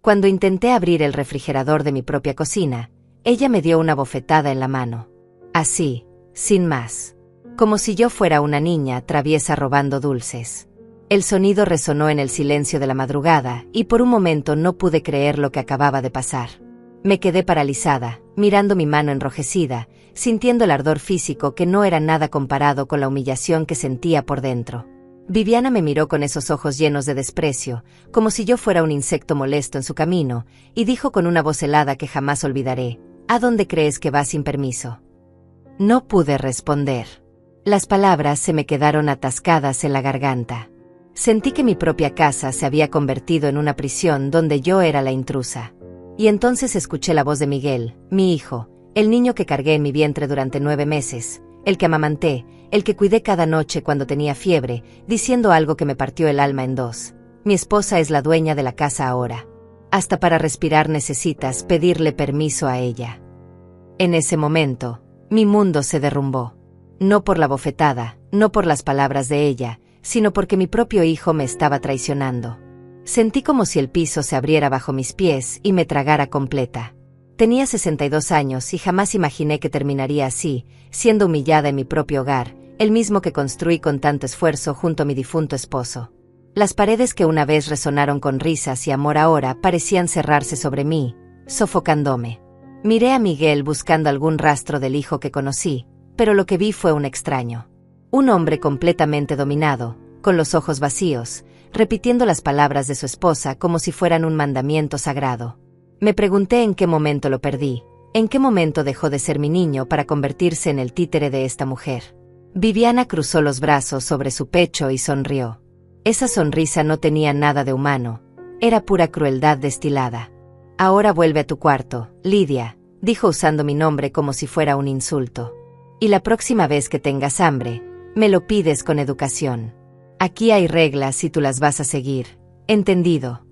Cuando intenté abrir el refrigerador de mi propia cocina, ella me dio una bofetada en la mano. Así, sin más. Como si yo fuera una niña traviesa robando dulces. El sonido resonó en el silencio de la madrugada y por un momento no pude creer lo que acababa de pasar. Me quedé paralizada, mirando mi mano enrojecida, sintiendo el ardor físico que no era nada comparado con la humillación que sentía por dentro. Viviana me miró con esos ojos llenos de desprecio, como si yo fuera un insecto molesto en su camino, y dijo con una voz helada que jamás olvidaré: ¿A dónde crees que vas sin permiso? No pude responder. Las palabras se me quedaron atascadas en la garganta. Sentí que mi propia casa se había convertido en una prisión donde yo era la intrusa. Y entonces escuché la voz de Miguel, mi hijo, el niño que cargué en mi vientre durante 9 meses, el que amamanté, el que cuidé cada noche cuando tenía fiebre, diciendo algo que me partió el alma en dos. Mi esposa es la dueña de la casa ahora. Hasta para respirar necesitas pedirle permiso a ella. En ese momento, mi mundo se derrumbó. No por la bofetada, no por las palabras de ella, sino porque mi propio hijo me estaba traicionando. Sentí como si el piso se abriera bajo mis pies y me tragara completa. Tenía 62 años y jamás imaginé que terminaría así, siendo humillada en mi propio hogar, el mismo que construí con tanto esfuerzo junto a mi difunto esposo. Las paredes que una vez resonaron con risas y amor ahora parecían cerrarse sobre mí, sofocándome. Miré a Miguel buscando algún rastro del hijo que conocí, pero lo que vi fue un extraño. Un hombre completamente dominado, con los ojos vacíos, repitiendo las palabras de su esposa como si fueran un mandamiento sagrado. Me pregunté en qué momento lo perdí, en qué momento dejó de ser mi niño para convertirse en el títere de esta mujer. Viviana cruzó los brazos sobre su pecho y sonrió. Esa sonrisa no tenía nada de humano, era pura crueldad destilada. Ahora vuelve a tu cuarto, Lidia, dijo usando mi nombre como si fuera un insulto. Y la próxima vez que tengas hambre, me lo pides con educación. Aquí hay reglas y tú las vas a seguir, ¿entendido?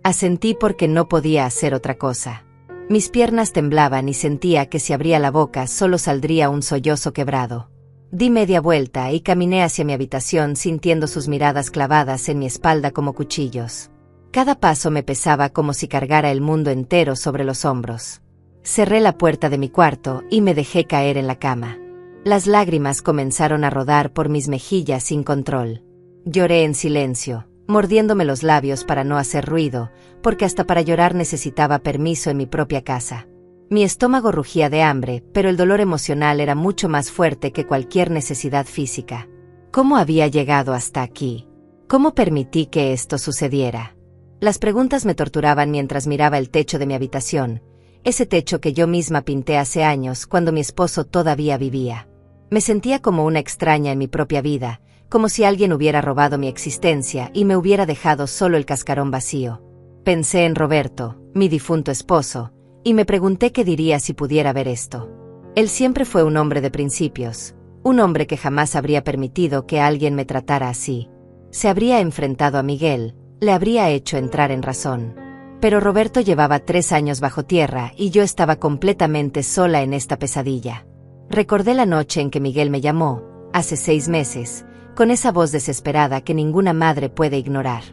Asentí porque no podía hacer otra cosa. Mis piernas temblaban y sentía que si abría la boca solo saldría un sollozo quebrado. Di media vuelta y caminé hacia mi habitación sintiendo sus miradas clavadas en mi espalda como cuchillos. Cada paso me pesaba como si cargara el mundo entero sobre los hombros. Cerré la puerta de mi cuarto y me dejé caer en la cama. Las lágrimas comenzaron a rodar por mis mejillas sin control. Lloré en silencio, mordiéndome los labios para no hacer ruido, porque hasta para llorar necesitaba permiso en mi propia casa. Mi estómago rugía de hambre, pero el dolor emocional era mucho más fuerte que cualquier necesidad física. ¿Cómo había llegado hasta aquí? ¿Cómo permití que esto sucediera? Las preguntas me torturaban mientras miraba el techo de mi habitación, ese techo que yo misma pinté hace años cuando mi esposo todavía vivía. Me sentía como una extraña en mi propia vida, como si alguien hubiera robado mi existencia y me hubiera dejado solo el cascarón vacío. Pensé en Roberto, mi difunto esposo, y me pregunté qué diría si pudiera ver esto. Él siempre fue un hombre de principios, un hombre que jamás habría permitido que alguien me tratara así. Se habría enfrentado a Miguel, le habría hecho entrar en razón. Pero Roberto llevaba 3 años bajo tierra y yo estaba completamente sola en esta pesadilla. Recordé la noche en que Miguel me llamó, hace 6 meses, con esa voz desesperada que ninguna madre puede ignorar.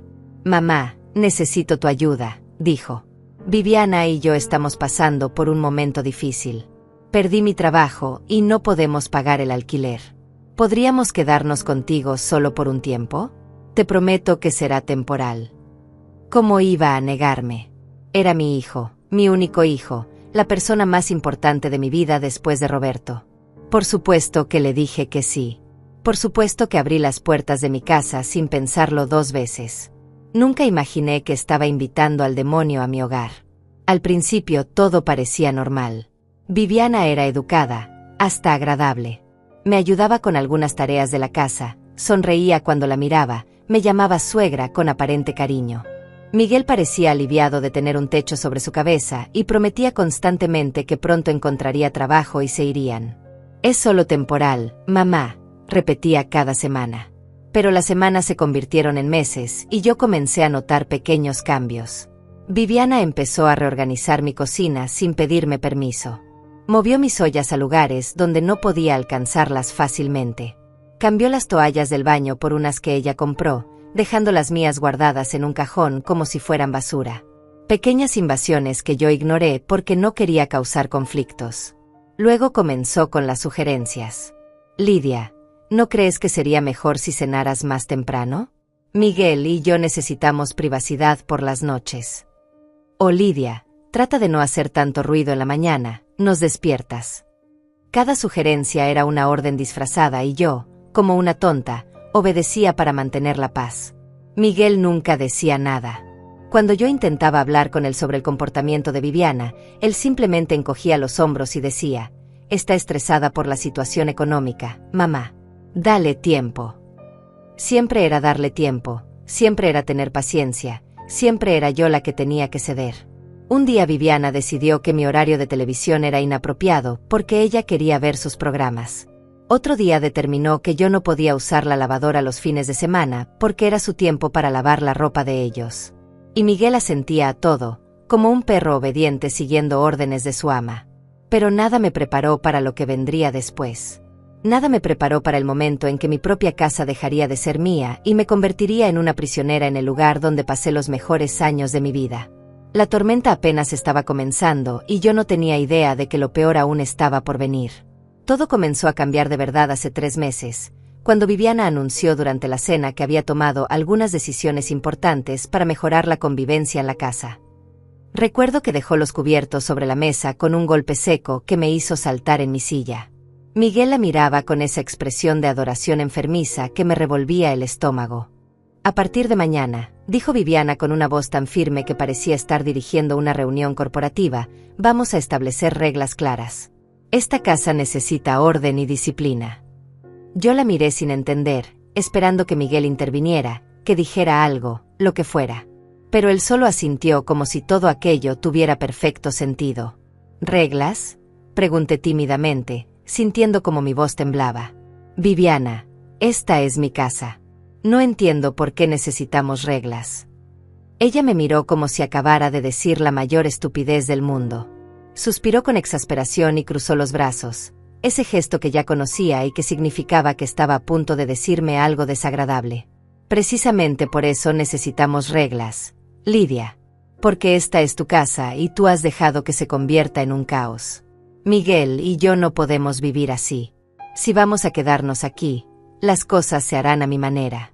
«Mamá, necesito tu ayuda», dijo. «Viviana y yo estamos pasando por un momento difícil. Perdí mi trabajo y no podemos pagar el alquiler. ¿Podríamos quedarnos contigo solo por un tiempo? Te prometo que será temporal». ¿Cómo iba a negarme? Era mi hijo, mi único hijo, la persona más importante de mi vida después de Roberto. Por supuesto que le dije que sí. Por supuesto que abrí las puertas de mi casa sin pensarlo 2 veces. Nunca imaginé que estaba invitando al demonio a mi hogar. Al principio todo parecía normal. Viviana era educada, hasta agradable. Me ayudaba con algunas tareas de la casa, sonreía cuando la miraba, me llamaba suegra con aparente cariño. Miguel parecía aliviado de tener un techo sobre su cabeza y prometía constantemente que pronto encontraría trabajo y se irían. «Es solo temporal, mamá», repetía cada semana. Pero las semanas se convirtieron en meses y yo comencé a notar pequeños cambios. Viviana empezó a reorganizar mi cocina sin pedirme permiso. Movió mis ollas a lugares donde no podía alcanzarlas fácilmente. Cambió las toallas del baño por unas que ella compró, dejando las mías guardadas en un cajón como si fueran basura. Pequeñas invasiones que yo ignoré porque no quería causar conflictos. Luego comenzó con las sugerencias. Lidia, ¿no crees que sería mejor si cenaras más temprano? Miguel y yo necesitamos privacidad por las noches. O Lidia, trata de no hacer tanto ruido en la mañana, nos despiertas. Cada sugerencia era una orden disfrazada y yo, como una tonta, obedecía para mantener la paz. Miguel nunca decía nada. Cuando yo intentaba hablar con él sobre el comportamiento de Viviana, él simplemente encogía los hombros y decía, está estresada por la situación económica, mamá. Dale tiempo. Siempre era darle tiempo, siempre era tener paciencia, siempre era yo la que tenía que ceder. Un día Viviana decidió que mi horario de televisión era inapropiado porque ella quería ver sus programas. Otro día determinó que yo no podía usar la lavadora los fines de semana porque era su tiempo para lavar la ropa de ellos. Y Miguel asentía a todo, como un perro obediente siguiendo órdenes de su ama. Pero nada me preparó para lo que vendría después. Nada me preparó para el momento en que mi propia casa dejaría de ser mía y me convertiría en una prisionera en el lugar donde pasé los mejores años de mi vida. La tormenta apenas estaba comenzando y yo no tenía idea de que lo peor aún estaba por venir. Todo comenzó a cambiar de verdad hace 3 meses, cuando Viviana anunció durante la cena que había tomado algunas decisiones importantes para mejorar la convivencia en la casa. Recuerdo que dejó los cubiertos sobre la mesa con un golpe seco que me hizo saltar en mi silla. Miguel la miraba con esa expresión de adoración enfermiza que me revolvía el estómago. A partir de mañana, dijo Viviana con una voz tan firme que parecía estar dirigiendo una reunión corporativa, vamos a establecer reglas claras. Esta casa necesita orden y disciplina. Yo la miré sin entender, esperando que Miguel interviniera, que dijera algo, lo que fuera. Pero él solo asintió como si todo aquello tuviera perfecto sentido. ¿Reglas?, pregunté tímidamente, sintiendo como mi voz temblaba. Viviana, esta es mi casa. No entiendo por qué necesitamos reglas. Ella me miró como si acabara de decir la mayor estupidez del mundo. Suspiró con exasperación y cruzó los brazos. Ese gesto que ya conocía y que significaba que estaba a punto de decirme algo desagradable. Precisamente por eso necesitamos reglas, Lidia. Porque esta es tu casa y tú has dejado que se convierta en un caos. Miguel y yo no podemos vivir así. Si vamos a quedarnos aquí, las cosas se harán a mi manera.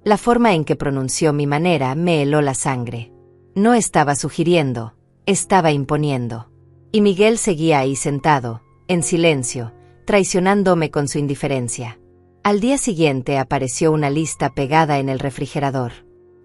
La forma en que pronunció mi manera me heló la sangre. No estaba sugiriendo, estaba imponiendo. Y Miguel seguía ahí sentado, en silencio, traicionándome con su indiferencia. Al día siguiente apareció una lista pegada en el refrigerador.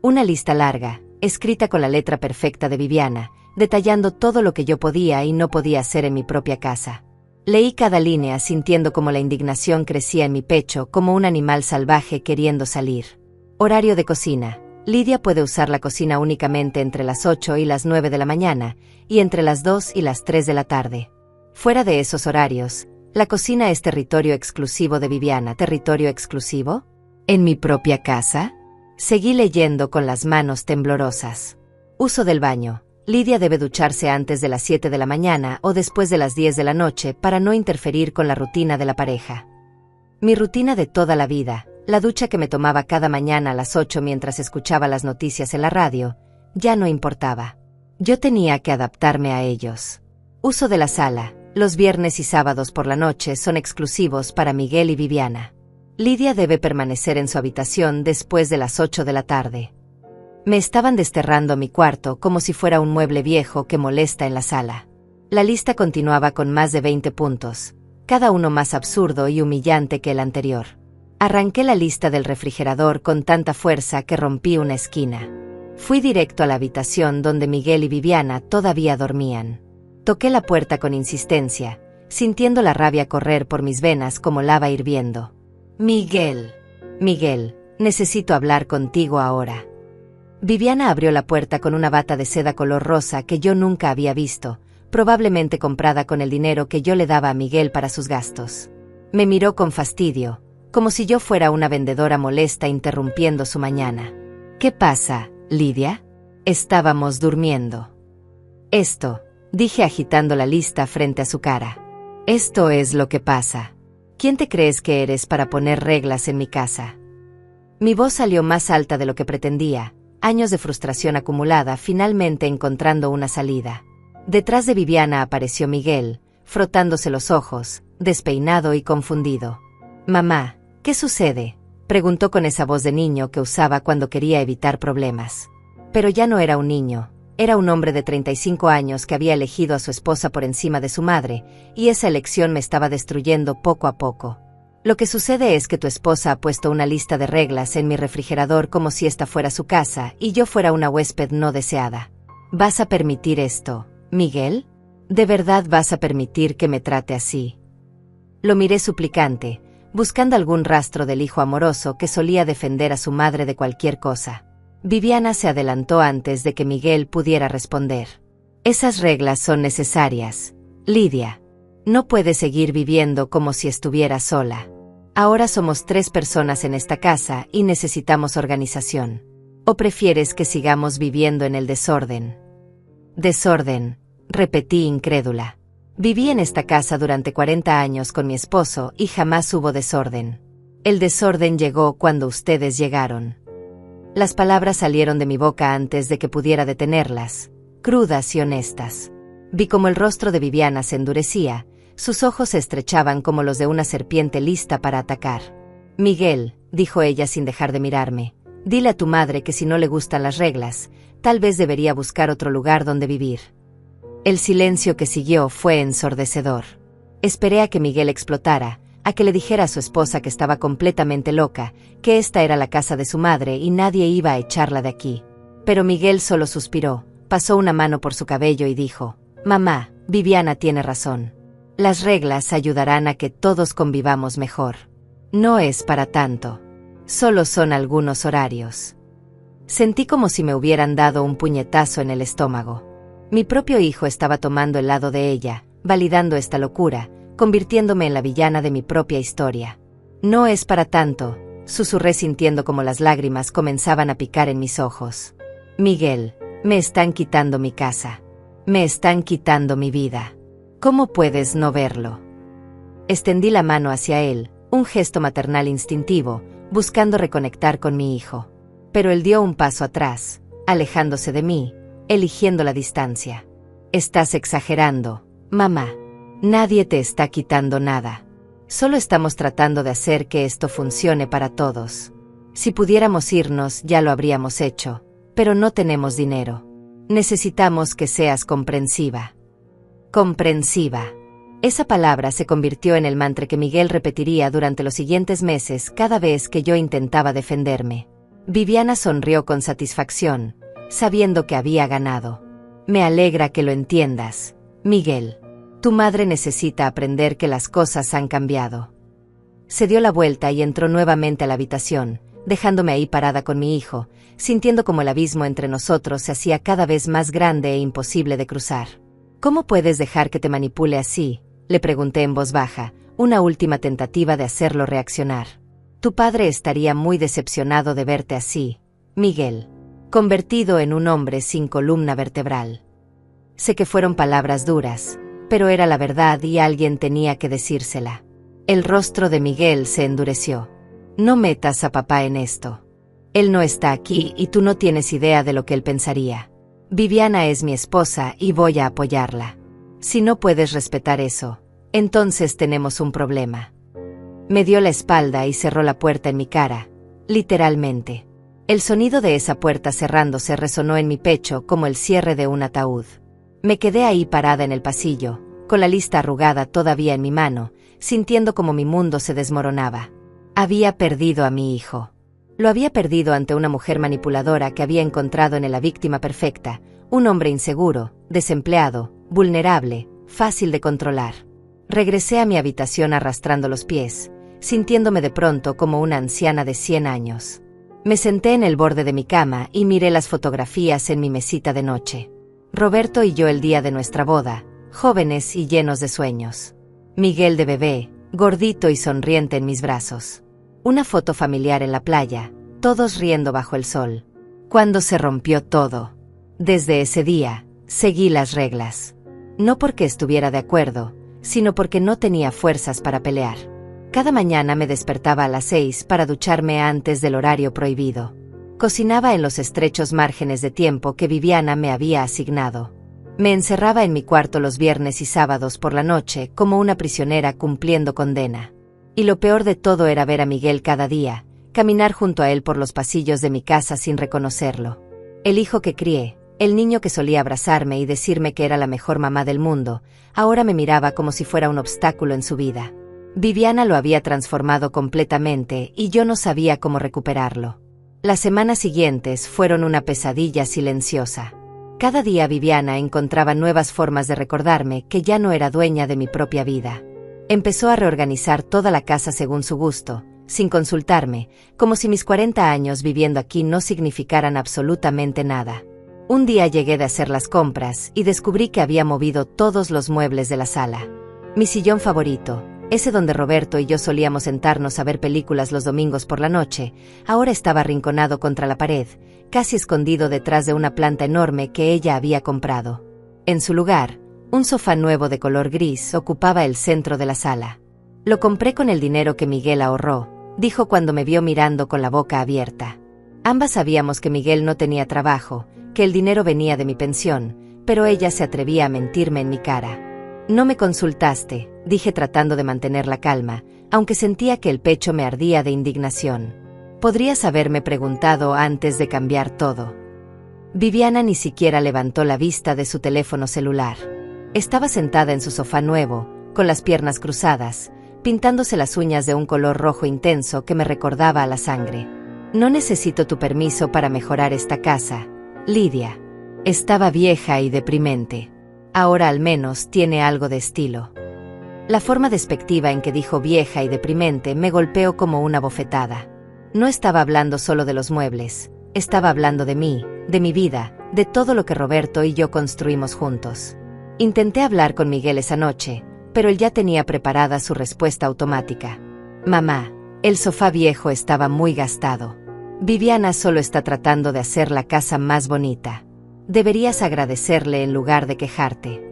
Una lista larga, escrita con la letra perfecta de Viviana, detallando todo lo que yo podía y no podía hacer en mi propia casa. Leí cada línea sintiendo como la indignación crecía en mi pecho como un animal salvaje queriendo salir. Horario de cocina. Lidia puede usar la cocina únicamente entre las 8 y las 9 de la mañana, y entre las 2 y las 3 de la tarde. Fuera de esos horarios, la cocina es territorio exclusivo de Viviana. ¿Territorio exclusivo? ¿En mi propia casa? Seguí leyendo con las manos temblorosas. Uso del baño. Lidia debe ducharse antes de las 7 de la mañana o después de las 10 de la noche para no interferir con la rutina de la pareja. Mi rutina de toda la vida, la ducha que me tomaba cada mañana a las 8 mientras escuchaba las noticias en la radio, ya no importaba. Yo tenía que adaptarme a ellos. Uso de la sala. Los viernes y sábados por la noche son exclusivos para Miguel y Viviana. Lidia debe permanecer en su habitación después de las 8 de la tarde. Me estaban desterrando mi cuarto como si fuera un mueble viejo que molesta en la sala. La lista continuaba con más de 20 puntos, cada uno más absurdo y humillante que el anterior. Arranqué la lista del refrigerador con tanta fuerza que rompí una esquina. Fui directo a la habitación donde Miguel y Viviana todavía dormían. Toqué la puerta con insistencia, sintiendo la rabia correr por mis venas como lava hirviendo. Miguel, necesito hablar contigo ahora. Viviana abrió la puerta con una bata de seda color rosa que yo nunca había visto, probablemente comprada con el dinero que yo le daba a Miguel para sus gastos. Me miró con fastidio, como si yo fuera una vendedora molesta interrumpiendo su mañana. ¿Qué pasa, Lidia? Estábamos durmiendo. Esto, dije agitando la lista frente a su cara. Esto es lo que pasa. ¿Quién te crees que eres para poner reglas en mi casa? Mi voz salió más alta de lo que pretendía, años de frustración acumulada finalmente encontrando una salida. Detrás de Viviana apareció Miguel, frotándose los ojos, despeinado y confundido. «Mamá, ¿qué sucede?», preguntó con esa voz de niño que usaba cuando quería evitar problemas. Pero ya no era un niño, era un hombre de 35 años que había elegido a su esposa por encima de su madre, y esa elección me estaba destruyendo poco a poco. «Lo que sucede es que tu esposa ha puesto una lista de reglas en mi refrigerador como si esta fuera su casa y yo fuera una huésped no deseada. ¿Vas a permitir esto, Miguel? ¿De verdad vas a permitir que me trate así?». Lo miré suplicante, buscando algún rastro del hijo amoroso que solía defender a su madre de cualquier cosa. Viviana se adelantó antes de que Miguel pudiera responder. «Esas reglas son necesarias, Lidia. No puedes seguir viviendo como si estuviera sola. Ahora somos 3 personas en esta casa y necesitamos organización. ¿O prefieres que sigamos viviendo en el desorden?». «Desorden», repetí incrédula. «Viví en esta casa durante 40 años con mi esposo y jamás hubo desorden. El desorden llegó cuando ustedes llegaron». Las palabras salieron de mi boca antes de que pudiera detenerlas, crudas y honestas. Vi cómo el rostro de Viviana se endurecía, sus ojos se estrechaban como los de una serpiente lista para atacar. «Miguel», dijo ella sin dejar de mirarme, «dile a tu madre que si no le gustan las reglas, tal vez debería buscar otro lugar donde vivir». El silencio que siguió fue ensordecedor. Esperé a que Miguel explotara, a que le dijera a su esposa que estaba completamente loca, que esta era la casa de su madre y nadie iba a echarla de aquí. Pero Miguel solo suspiró, pasó una mano por su cabello y dijo: «Mamá, Viviana tiene razón. Las reglas ayudarán a que todos convivamos mejor. No es para tanto. Solo son algunos horarios». Sentí como si me hubieran dado un puñetazo en el estómago. Mi propio hijo estaba tomando el lado de ella, validando esta locura, convirtiéndome en la villana de mi propia historia. «No es para tanto», susurré sintiendo como las lágrimas comenzaban a picar en mis ojos. «Miguel, me están quitando mi casa. Me están quitando mi vida. ¿Cómo puedes no verlo?». Extendí la mano hacia él, un gesto maternal instintivo, buscando reconectar con mi hijo. Pero él dio un paso atrás, alejándose de mí, eligiendo la distancia. «Estás exagerando, mamá. Nadie te está quitando nada. Solo estamos tratando de hacer que esto funcione para todos. Si pudiéramos irnos ya lo habríamos hecho, pero no tenemos dinero. Necesitamos que seas comprensiva». Comprensiva. Esa palabra se convirtió en el mantra que Miguel repetiría durante los siguientes meses cada vez que yo intentaba defenderme. Viviana sonrió con satisfacción, sabiendo que había ganado. «Me alegra que lo entiendas, Miguel. Tu madre necesita aprender que las cosas han cambiado». Se dio la vuelta y entró nuevamente a la habitación, dejándome ahí parada con mi hijo, sintiendo como el abismo entre nosotros se hacía cada vez más grande e imposible de cruzar. «¿Cómo puedes dejar que te manipule así?», le pregunté en voz baja, una última tentativa de hacerlo reaccionar. «Tu padre estaría muy decepcionado de verte así, Miguel. Convertido en un hombre sin columna vertebral». Sé que fueron palabras duras, pero era la verdad y alguien tenía que decírsela. El rostro de Miguel se endureció. «No metas a papá en esto. Él no está aquí y tú no tienes idea de lo que él pensaría. Viviana es mi esposa y voy a apoyarla. Si no puedes respetar eso, entonces tenemos un problema». Me dio la espalda y cerró la puerta en mi cara, literalmente. El sonido de esa puerta cerrándose resonó en mi pecho como el cierre de un ataúd. Me quedé ahí parada en el pasillo, con la lista arrugada todavía en mi mano, sintiendo como mi mundo se desmoronaba. Había perdido a mi hijo. Lo había perdido ante una mujer manipuladora que había encontrado en la víctima perfecta, un hombre inseguro, desempleado, vulnerable, fácil de controlar. Regresé a mi habitación arrastrando los pies, sintiéndome de pronto como una anciana de 100 años. Me senté en el borde de mi cama y miré las fotografías en mi mesita de noche. Roberto y yo el día de nuestra boda, jóvenes y llenos de sueños. Miguel de bebé, gordito y sonriente en mis brazos. Una foto familiar en la playa, todos riendo bajo el sol. Cuando se rompió todo. Desde ese día, seguí las reglas. No porque estuviera de acuerdo, sino porque no tenía fuerzas para pelear. Cada mañana me despertaba a las 6 para ducharme antes del horario prohibido. Cocinaba en los estrechos márgenes de tiempo que Viviana me había asignado. Me encerraba en mi cuarto los viernes y sábados por la noche como una prisionera cumpliendo condena. Y lo peor de todo era ver a Miguel cada día, caminar junto a él por los pasillos de mi casa sin reconocerlo. El hijo que crié, el niño que solía abrazarme y decirme que era la mejor mamá del mundo, ahora me miraba como si fuera un obstáculo en su vida. Viviana lo había transformado completamente y yo no sabía cómo recuperarlo. Las semanas siguientes fueron una pesadilla silenciosa. Cada día Viviana encontraba nuevas formas de recordarme que ya no era dueña de mi propia vida. Empezó a reorganizar toda la casa según su gusto, sin consultarme, como si mis 40 años viviendo aquí no significaran absolutamente nada. Un día llegué de hacer las compras y descubrí que había movido todos los muebles de la sala. Mi sillón favorito, ese donde Roberto y yo solíamos sentarnos a ver películas los domingos por la noche, ahora estaba arrinconado contra la pared, casi escondido detrás de una planta enorme que ella había comprado. En su lugar, un sofá nuevo de color gris ocupaba el centro de la sala. Lo compré con el dinero que Miguel ahorró, dijo cuando me vio mirando con la boca abierta. Ambas sabíamos que Miguel no tenía trabajo, que el dinero venía de mi pensión, pero ella se atrevía a mentirme en mi cara. No me consultaste, dije tratando de mantener la calma, aunque sentía que el pecho me ardía de indignación. Podrías haberme preguntado antes de cambiar todo. Viviana ni siquiera levantó la vista de su teléfono celular. Estaba sentada en su sofá nuevo, con las piernas cruzadas, pintándose las uñas de un color rojo intenso que me recordaba a la sangre. No necesito tu permiso para mejorar esta casa, Lidia. Estaba vieja y deprimente. Ahora al menos tiene algo de estilo. La forma despectiva en que dijo vieja y deprimente me golpeó como una bofetada. No estaba hablando solo de los muebles, estaba hablando de mí, de mi vida, de todo lo que Roberto y yo construimos juntos. Intenté hablar con Miguel esa noche, pero él ya tenía preparada su respuesta automática. Mamá, el sofá viejo estaba muy gastado. Viviana solo está tratando de hacer la casa más bonita. Deberías agradecerle en lugar de quejarte.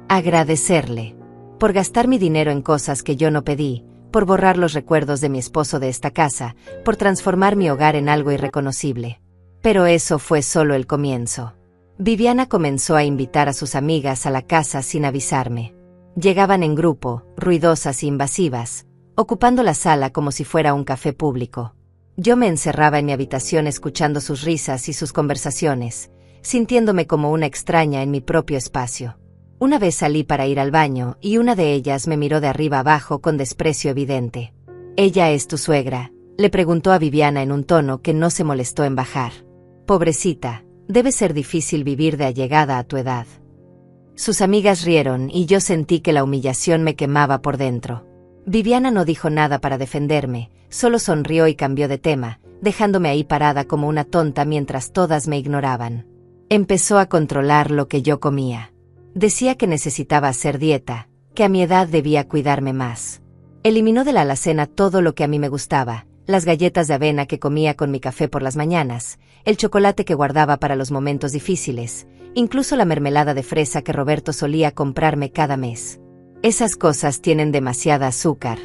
Agradecerle. Por gastar mi dinero en cosas que yo no pedí, por borrar los recuerdos de mi esposo de esta casa, por transformar mi hogar en algo irreconocible. Pero eso fue solo el comienzo. Viviana comenzó a invitar a sus amigas a la casa sin avisarme. Llegaban en grupo, ruidosas e invasivas, ocupando la sala como si fuera un café público. Yo me encerraba en mi habitación escuchando sus risas y sus conversaciones, sintiéndome como una extraña en mi propio espacio. Una vez salí para ir al baño y una de ellas me miró de arriba abajo con desprecio evidente. «¿Ella es tu suegra?», le preguntó a Viviana en un tono que no se molestó en bajar. «Pobrecita, debe ser difícil vivir de allegada a tu edad». Sus amigas rieron y yo sentí que la humillación me quemaba por dentro. Viviana no dijo nada para defenderme, solo sonrió y cambió de tema, dejándome ahí parada como una tonta mientras todas me ignoraban. Empezó a controlar lo que yo comía. Decía que necesitaba hacer dieta, que a mi edad debía cuidarme más. Eliminó de la alacena todo lo que a mí me gustaba, las galletas de avena que comía con mi café por las mañanas, el chocolate que guardaba para los momentos difíciles, incluso la mermelada de fresa que Roberto solía comprarme cada mes. Esas cosas tienen demasiada azúcar,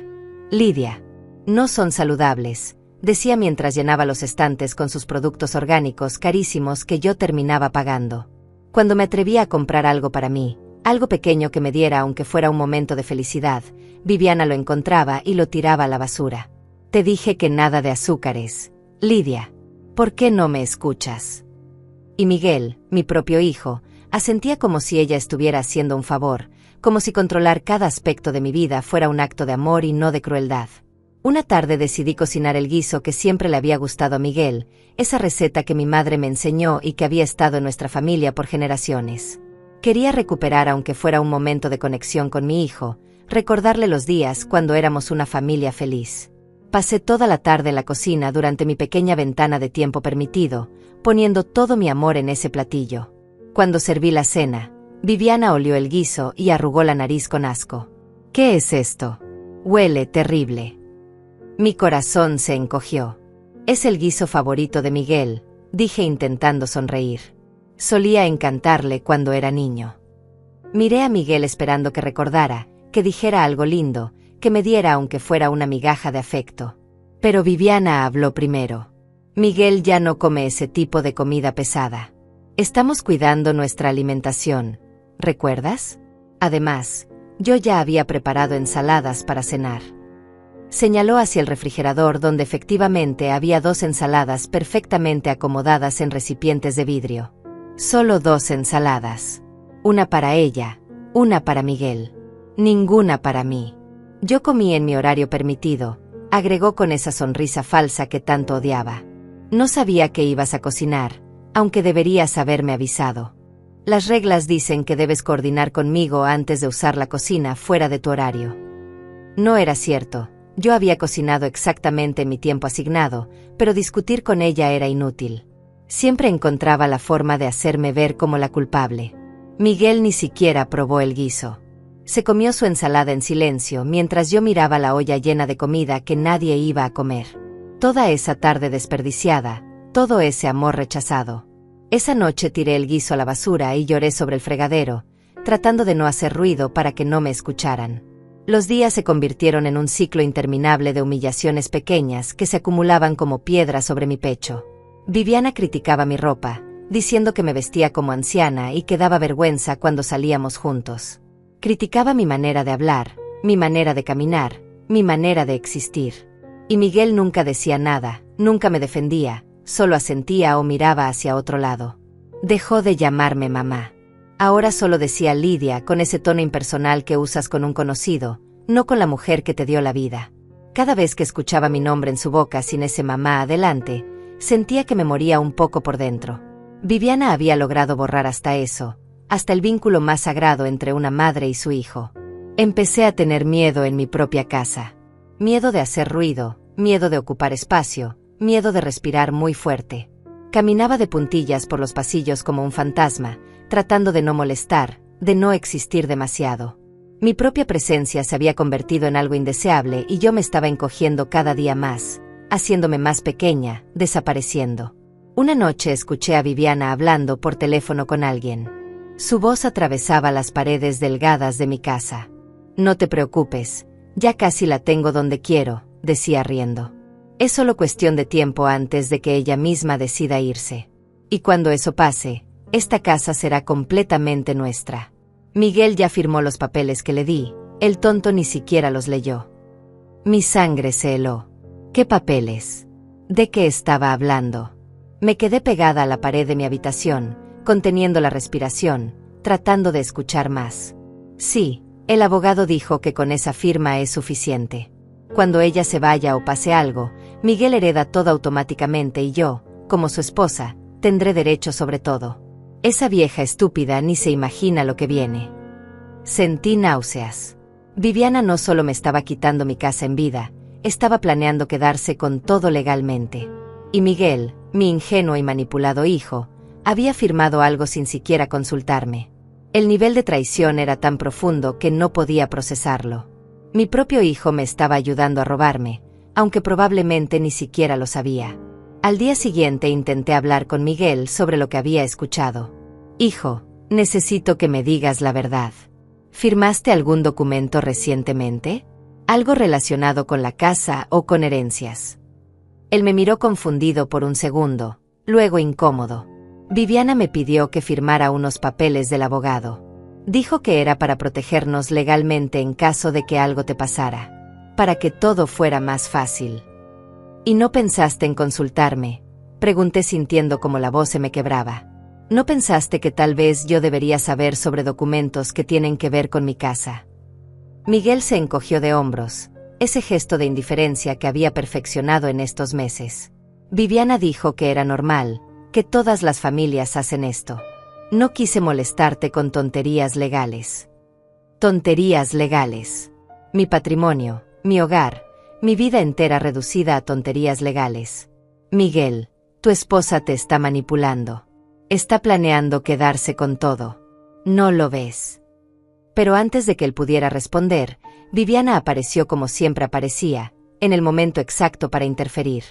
Lidia. No son saludables, decía mientras llenaba los estantes con sus productos orgánicos carísimos que yo terminaba pagando. Cuando me atrevía a comprar algo para mí, algo pequeño que me diera aunque fuera un momento de felicidad, Viviana lo encontraba y lo tiraba a la basura. Te dije que nada de azúcares, Lidia. ¿Por qué no me escuchas? Y Miguel, mi propio hijo, asentía como si ella estuviera haciendo un favor, como si controlar cada aspecto de mi vida fuera un acto de amor y no de crueldad. Una tarde decidí cocinar el guiso que siempre le había gustado a Miguel, esa receta que mi madre me enseñó y que había estado en nuestra familia por generaciones. Quería recuperar aunque fuera un momento de conexión con mi hijo, recordarle los días cuando éramos una familia feliz. Pasé toda la tarde en la cocina durante mi pequeña ventana de tiempo permitido, poniendo todo mi amor en ese platillo. Cuando serví la cena, Viviana olió el guiso y arrugó la nariz con asco. ¿Qué es esto? Huele terrible. Mi corazón se encogió. Es el guiso favorito de Miguel, dije intentando sonreír. Solía encantarle cuando era niño. Miré a Miguel esperando que recordara, que dijera algo lindo, que me diera aunque fuera una migaja de afecto. Pero Viviana habló primero. Miguel ya no come ese tipo de comida pesada. Estamos cuidando nuestra alimentación, ¿recuerdas? Además, yo ya había preparado ensaladas para cenar. Señaló hacia el refrigerador donde efectivamente había 2 ensaladas perfectamente acomodadas en recipientes de vidrio. Solo 2 ensaladas. Una para ella, una para Miguel. Ninguna para mí. Yo comí en mi horario permitido, agregó con esa sonrisa falsa que tanto odiaba. No sabía que ibas a cocinar, aunque deberías haberme avisado. Las reglas dicen que debes coordinar conmigo antes de usar la cocina fuera de tu horario. No era cierto, yo había cocinado exactamente en mi tiempo asignado, pero discutir con ella era inútil. Siempre encontraba la forma de hacerme ver como la culpable. Miguel ni siquiera probó el guiso. Se comió su ensalada en silencio mientras yo miraba la olla llena de comida que nadie iba a comer. Toda esa tarde desperdiciada, todo ese amor rechazado. Esa noche tiré el guiso a la basura y lloré sobre el fregadero, tratando de no hacer ruido para que no me escucharan. Los días se convirtieron en un ciclo interminable de humillaciones pequeñas que se acumulaban como piedras sobre mi pecho. Viviana criticaba mi ropa, diciendo que me vestía como anciana y que daba vergüenza cuando salíamos juntos. Criticaba mi manera de hablar, mi manera de caminar, mi manera de existir. Y Miguel nunca decía nada, nunca me defendía, solo asentía o miraba hacia otro lado. Dejó de llamarme mamá. Ahora solo decía Lidia con ese tono impersonal que usas con un conocido, no con la mujer que te dio la vida. Cada vez que escuchaba mi nombre en su boca sin ese mamá adelante, sentía que me moría un poco por dentro. Viviana había logrado borrar hasta eso, hasta el vínculo más sagrado entre una madre y su hijo. Empecé a tener miedo en mi propia casa. Miedo de hacer ruido, miedo de ocupar espacio, miedo de respirar muy fuerte. Caminaba de puntillas por los pasillos como un fantasma, tratando de no molestar, de no existir demasiado. Mi propia presencia se había convertido en algo indeseable y yo me estaba encogiendo cada día más, haciéndome más pequeña, desapareciendo. Una noche escuché a Viviana hablando por teléfono con alguien. Su voz atravesaba las paredes delgadas de mi casa. No te preocupes, ya casi la tengo donde quiero, decía riendo. Es solo cuestión de tiempo antes de que ella misma decida irse. Y cuando eso pase, esta casa será completamente nuestra. Miguel ya firmó los papeles que le di, el tonto ni siquiera los leyó. Mi sangre se heló. ¿Qué papeles? ¿De qué estaba hablando? Me quedé pegada a la pared de mi habitación, conteniendo la respiración, tratando de escuchar más. Sí, el abogado dijo que con esa firma es suficiente. Cuando ella se vaya o pase algo, Miguel hereda todo automáticamente y yo, como su esposa, tendré derecho sobre todo. Esa vieja estúpida ni se imagina lo que viene. Sentí náuseas. Viviana no solo me estaba quitando mi casa en vida, estaba planeando quedarse con todo legalmente. Y Miguel, mi ingenuo y manipulado hijo, había firmado algo sin siquiera consultarme. El nivel de traición era tan profundo que no podía procesarlo. Mi propio hijo me estaba ayudando a robarme, aunque probablemente ni siquiera lo sabía. Al día siguiente intenté hablar con Miguel sobre lo que había escuchado. Hijo, necesito que me digas la verdad. ¿Firmaste algún documento recientemente? ¿Algo relacionado con la casa o con herencias? Él me miró confundido por un segundo, luego incómodo. Viviana me pidió que firmara unos papeles del abogado. Dijo que era para protegernos legalmente en caso de que algo te pasara. Para que todo fuera más fácil. ¿Y no pensaste en consultarme? Pregunté sintiendo como la voz se me quebraba. ¿No pensaste que tal vez yo debería saber sobre documentos que tienen que ver con mi casa? Miguel se encogió de hombros, ese gesto de indiferencia que había perfeccionado en estos meses. Viviana dijo que era normal, que todas las familias hacen esto. No quise molestarte con tonterías legales. Tonterías legales. Mi patrimonio, mi hogar, mi vida entera reducida a tonterías legales. Miguel, tu esposa te está manipulando. Está planeando quedarse con todo. ¿No lo ves? Pero antes de que él pudiera responder, Viviana apareció como siempre aparecía, en el momento exacto para interferir.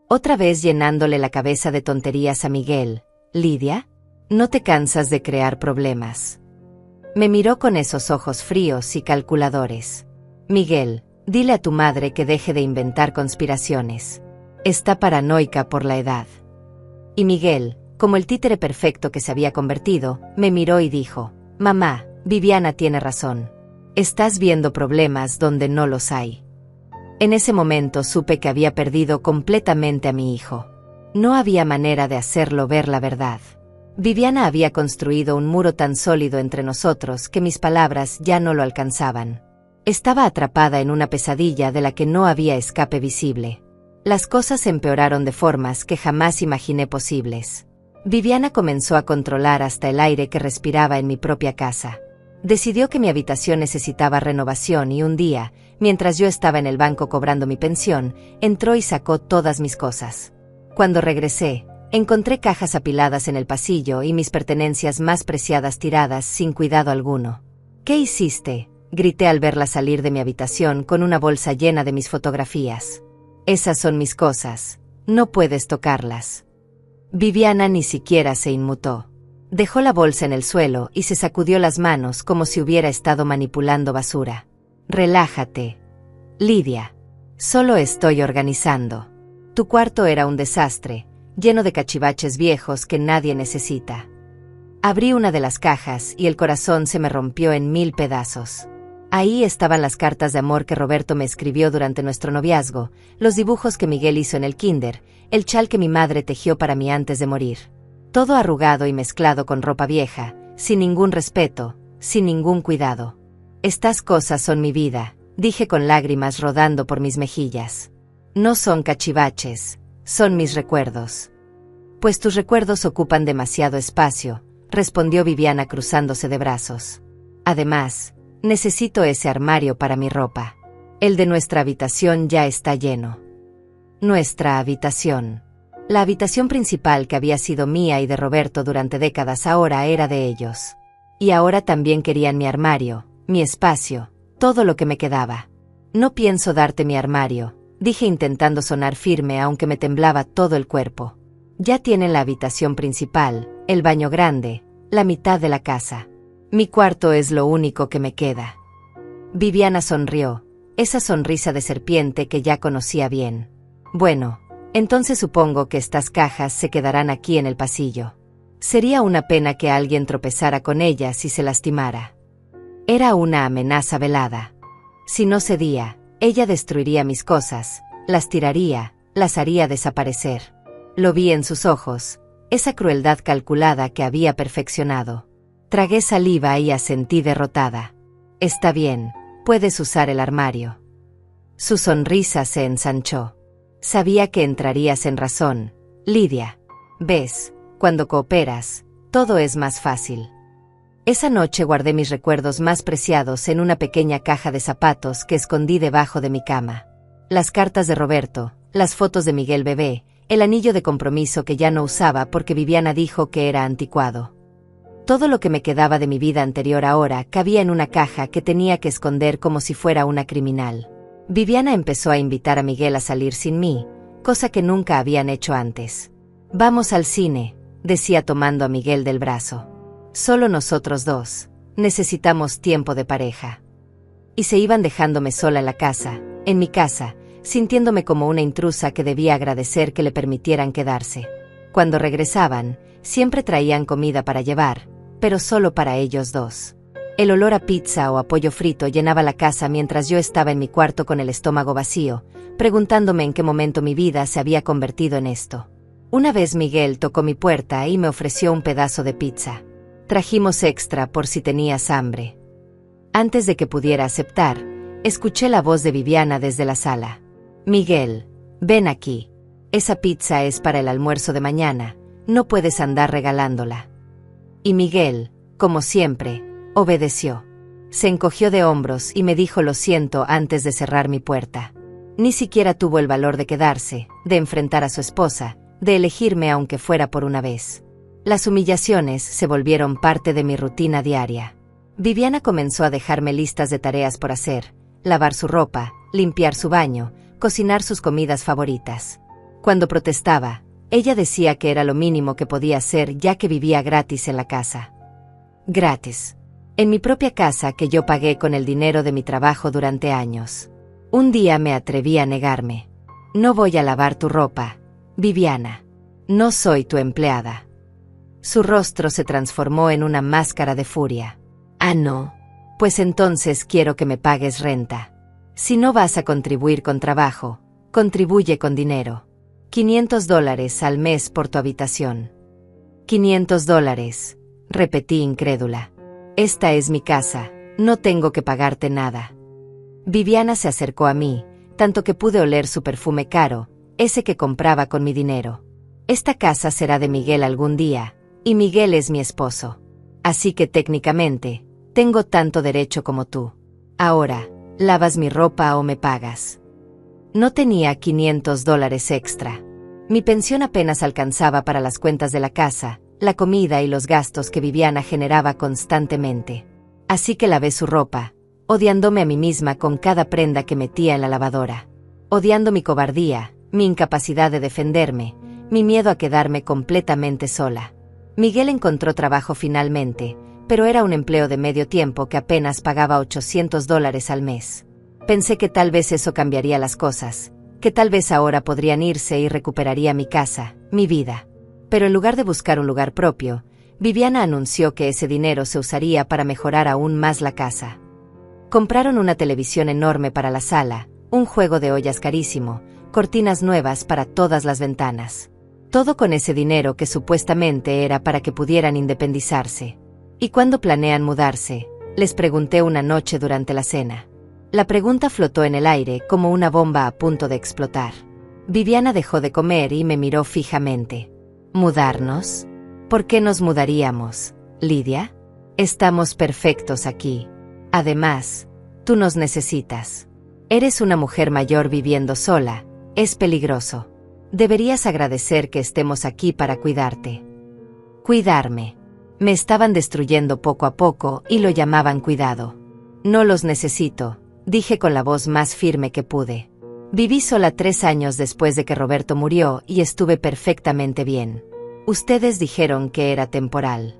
Otra vez llenándole la cabeza de tonterías a Miguel. ¿Lidia? ¿No te cansas de crear problemas? Me miró con esos ojos fríos y calculadores. Miguel, dile a tu madre que deje de inventar conspiraciones. Está paranoica por la edad. Y Miguel, como el títere perfecto que se había convertido, me miró y dijo: mamá, Viviana tiene razón. Estás viendo problemas donde no los hay. En ese momento supe que había perdido completamente a mi hijo. No había manera de hacerlo ver la verdad. Viviana había construido un muro tan sólido entre nosotros que mis palabras ya no lo alcanzaban. Estaba atrapada en una pesadilla de la que no había escape visible. Las cosas empeoraron de formas que jamás imaginé posibles. Viviana comenzó a controlar hasta el aire que respiraba en mi propia casa. Decidió que mi habitación necesitaba renovación y un día, mientras yo estaba en el banco cobrando mi pensión, entró y sacó todas mis cosas. Cuando regresé, encontré cajas apiladas en el pasillo y mis pertenencias más preciadas tiradas sin cuidado alguno. ¿Qué hiciste?, grité al verla salir de mi habitación con una bolsa llena de mis fotografías. Esas son mis cosas, no puedes tocarlas. Viviana ni siquiera se inmutó. Dejó la bolsa en el suelo y se sacudió las manos como si hubiera estado manipulando basura. Relájate, Lidia. Solo estoy organizando. Tu cuarto era un desastre, lleno de cachivaches viejos que nadie necesita. Abrí una de las cajas y el corazón se me rompió en 1000 pedazos. Ahí estaban las cartas de amor que Roberto me escribió durante nuestro noviazgo, los dibujos que Miguel hizo en el kinder, el chal que mi madre tejió para mí antes de morir. Todo arrugado y mezclado con ropa vieja, sin ningún respeto, sin ningún cuidado. Estas cosas son mi vida, dije con lágrimas rodando por mis mejillas. No son cachivaches, son mis recuerdos. Pues tus recuerdos ocupan demasiado espacio, respondió Viviana cruzándose de brazos. Además, necesito ese armario para mi ropa. El de nuestra habitación ya está lleno. Nuestra habitación. La habitación principal que había sido mía y de Roberto durante décadas ahora era de ellos. Y ahora también querían mi armario, mi espacio, todo lo que me quedaba. No pienso darte mi armario, dije intentando sonar firme aunque me temblaba todo el cuerpo. Ya tienen la habitación principal, el baño grande, la mitad de la casa. Mi cuarto es lo único que me queda. Viviana sonrió, esa sonrisa de serpiente que ya conocía bien. Bueno, entonces supongo que estas cajas se quedarán aquí en el pasillo. Sería una pena que alguien tropezara con ellas y se lastimara. Era una amenaza velada. Si no cedía, ella destruiría mis cosas, las tiraría, las haría desaparecer. Lo vi en sus ojos, esa crueldad calculada que había perfeccionado. Tragué saliva y asentí derrotada. Está bien, puedes usar el armario. Su sonrisa se ensanchó. Sabía que entrarías en razón, Lidia. Ves, cuando cooperas, todo es más fácil. Esa noche guardé mis recuerdos más preciados en una pequeña caja de zapatos que escondí debajo de mi cama. Las cartas de Roberto, las fotos de Miguel bebé, el anillo de compromiso que ya no usaba porque Viviana dijo que era anticuado. Todo lo que me quedaba de mi vida anterior ahora cabía en una caja que tenía que esconder como si fuera una criminal. Viviana empezó a invitar a Miguel a salir sin mí, cosa que nunca habían hecho antes. Vamos al cine, decía tomando a Miguel del brazo. Solo nosotros dos, necesitamos tiempo de pareja. Y se iban dejándome sola en mi casa, sintiéndome como una intrusa que debía agradecer que le permitieran quedarse. Cuando regresaban, siempre traían comida para llevar, pero solo para ellos dos. El olor a pizza o a pollo frito llenaba la casa mientras yo estaba en mi cuarto con el estómago vacío, preguntándome en qué momento mi vida se había convertido en esto. Una vez Miguel tocó mi puerta y me ofreció un pedazo de pizza. Trajimos extra por si tenías hambre. Antes de que pudiera aceptar, escuché la voz de Viviana desde la sala. Miguel, ven aquí. Esa pizza es para el almuerzo de mañana, no puedes andar regalándola. Y Miguel, como siempre, obedeció. Se encogió de hombros y me dijo lo siento antes de cerrar mi puerta. Ni siquiera tuvo el valor de quedarse, de enfrentar a su esposa, de elegirme aunque fuera por una vez. Las humillaciones se volvieron parte de mi rutina diaria. Viviana comenzó a dejarme listas de tareas por hacer, lavar su ropa, limpiar su baño, cocinar sus comidas favoritas. Cuando protestaba, ella decía que era lo mínimo que podía hacer ya que vivía gratis en la casa. Gratis. En mi propia casa que yo pagué con el dinero de mi trabajo durante años. Un día me atreví a negarme. No voy a lavar tu ropa, Viviana. No soy tu empleada. Su rostro se transformó en una máscara de furia. Ah, no. Pues entonces quiero que me pagues renta. Si no vas a contribuir con trabajo, contribuye con dinero. $500 al mes por tu habitación. $500, repetí incrédula. Esta es mi casa, no tengo que pagarte nada. Viviana se acercó a mí, tanto que pude oler su perfume caro, ese que compraba con mi dinero. Esta casa será de Miguel algún día, y Miguel es mi esposo. Así que técnicamente, tengo tanto derecho como tú. Ahora, ¿lavas mi ropa o me pagas? No tenía $500 extra. Mi pensión apenas alcanzaba para las cuentas de la casa, la comida y los gastos que Viviana generaba constantemente. Así que lavé su ropa, odiándome a mí misma con cada prenda que metía en la lavadora. Odiando mi cobardía, mi incapacidad de defenderme, mi miedo a quedarme completamente sola. Miguel encontró trabajo finalmente, pero era un empleo de medio tiempo que apenas pagaba $800 al mes. Pensé que tal vez eso cambiaría las cosas, que tal vez ahora podrían irse y recuperaría mi casa, mi vida. Pero en lugar de buscar un lugar propio, Viviana anunció que ese dinero se usaría para mejorar aún más la casa. Compraron una televisión enorme para la sala, un juego de ollas carísimo, cortinas nuevas para todas las ventanas. Todo con ese dinero que supuestamente era para que pudieran independizarse. ¿Y cuándo planean mudarse?, les pregunté una noche durante la cena. La pregunta flotó en el aire como una bomba a punto de explotar. Viviana dejó de comer y me miró fijamente. ¿Mudarnos? ¿Por qué nos mudaríamos, Lidia? Estamos perfectos aquí. Además, tú nos necesitas. Eres una mujer mayor viviendo sola, es peligroso. Deberías agradecer que estemos aquí para cuidarte. Cuidarme. Me estaban destruyendo poco a poco y lo llamaban cuidado. No los necesito, dije con la voz más firme que pude. Viví sola 3 años después de que Roberto murió y estuve perfectamente bien. Ustedes dijeron que era temporal.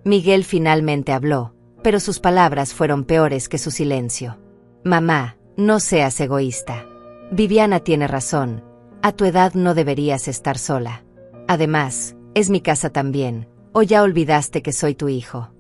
Miguel finalmente habló, pero sus palabras fueron peores que su silencio. Mamá, no seas egoísta. Viviana tiene razón, a tu edad no deberías estar sola. Además, es mi casa también, ¿o ya olvidaste que soy tu hijo?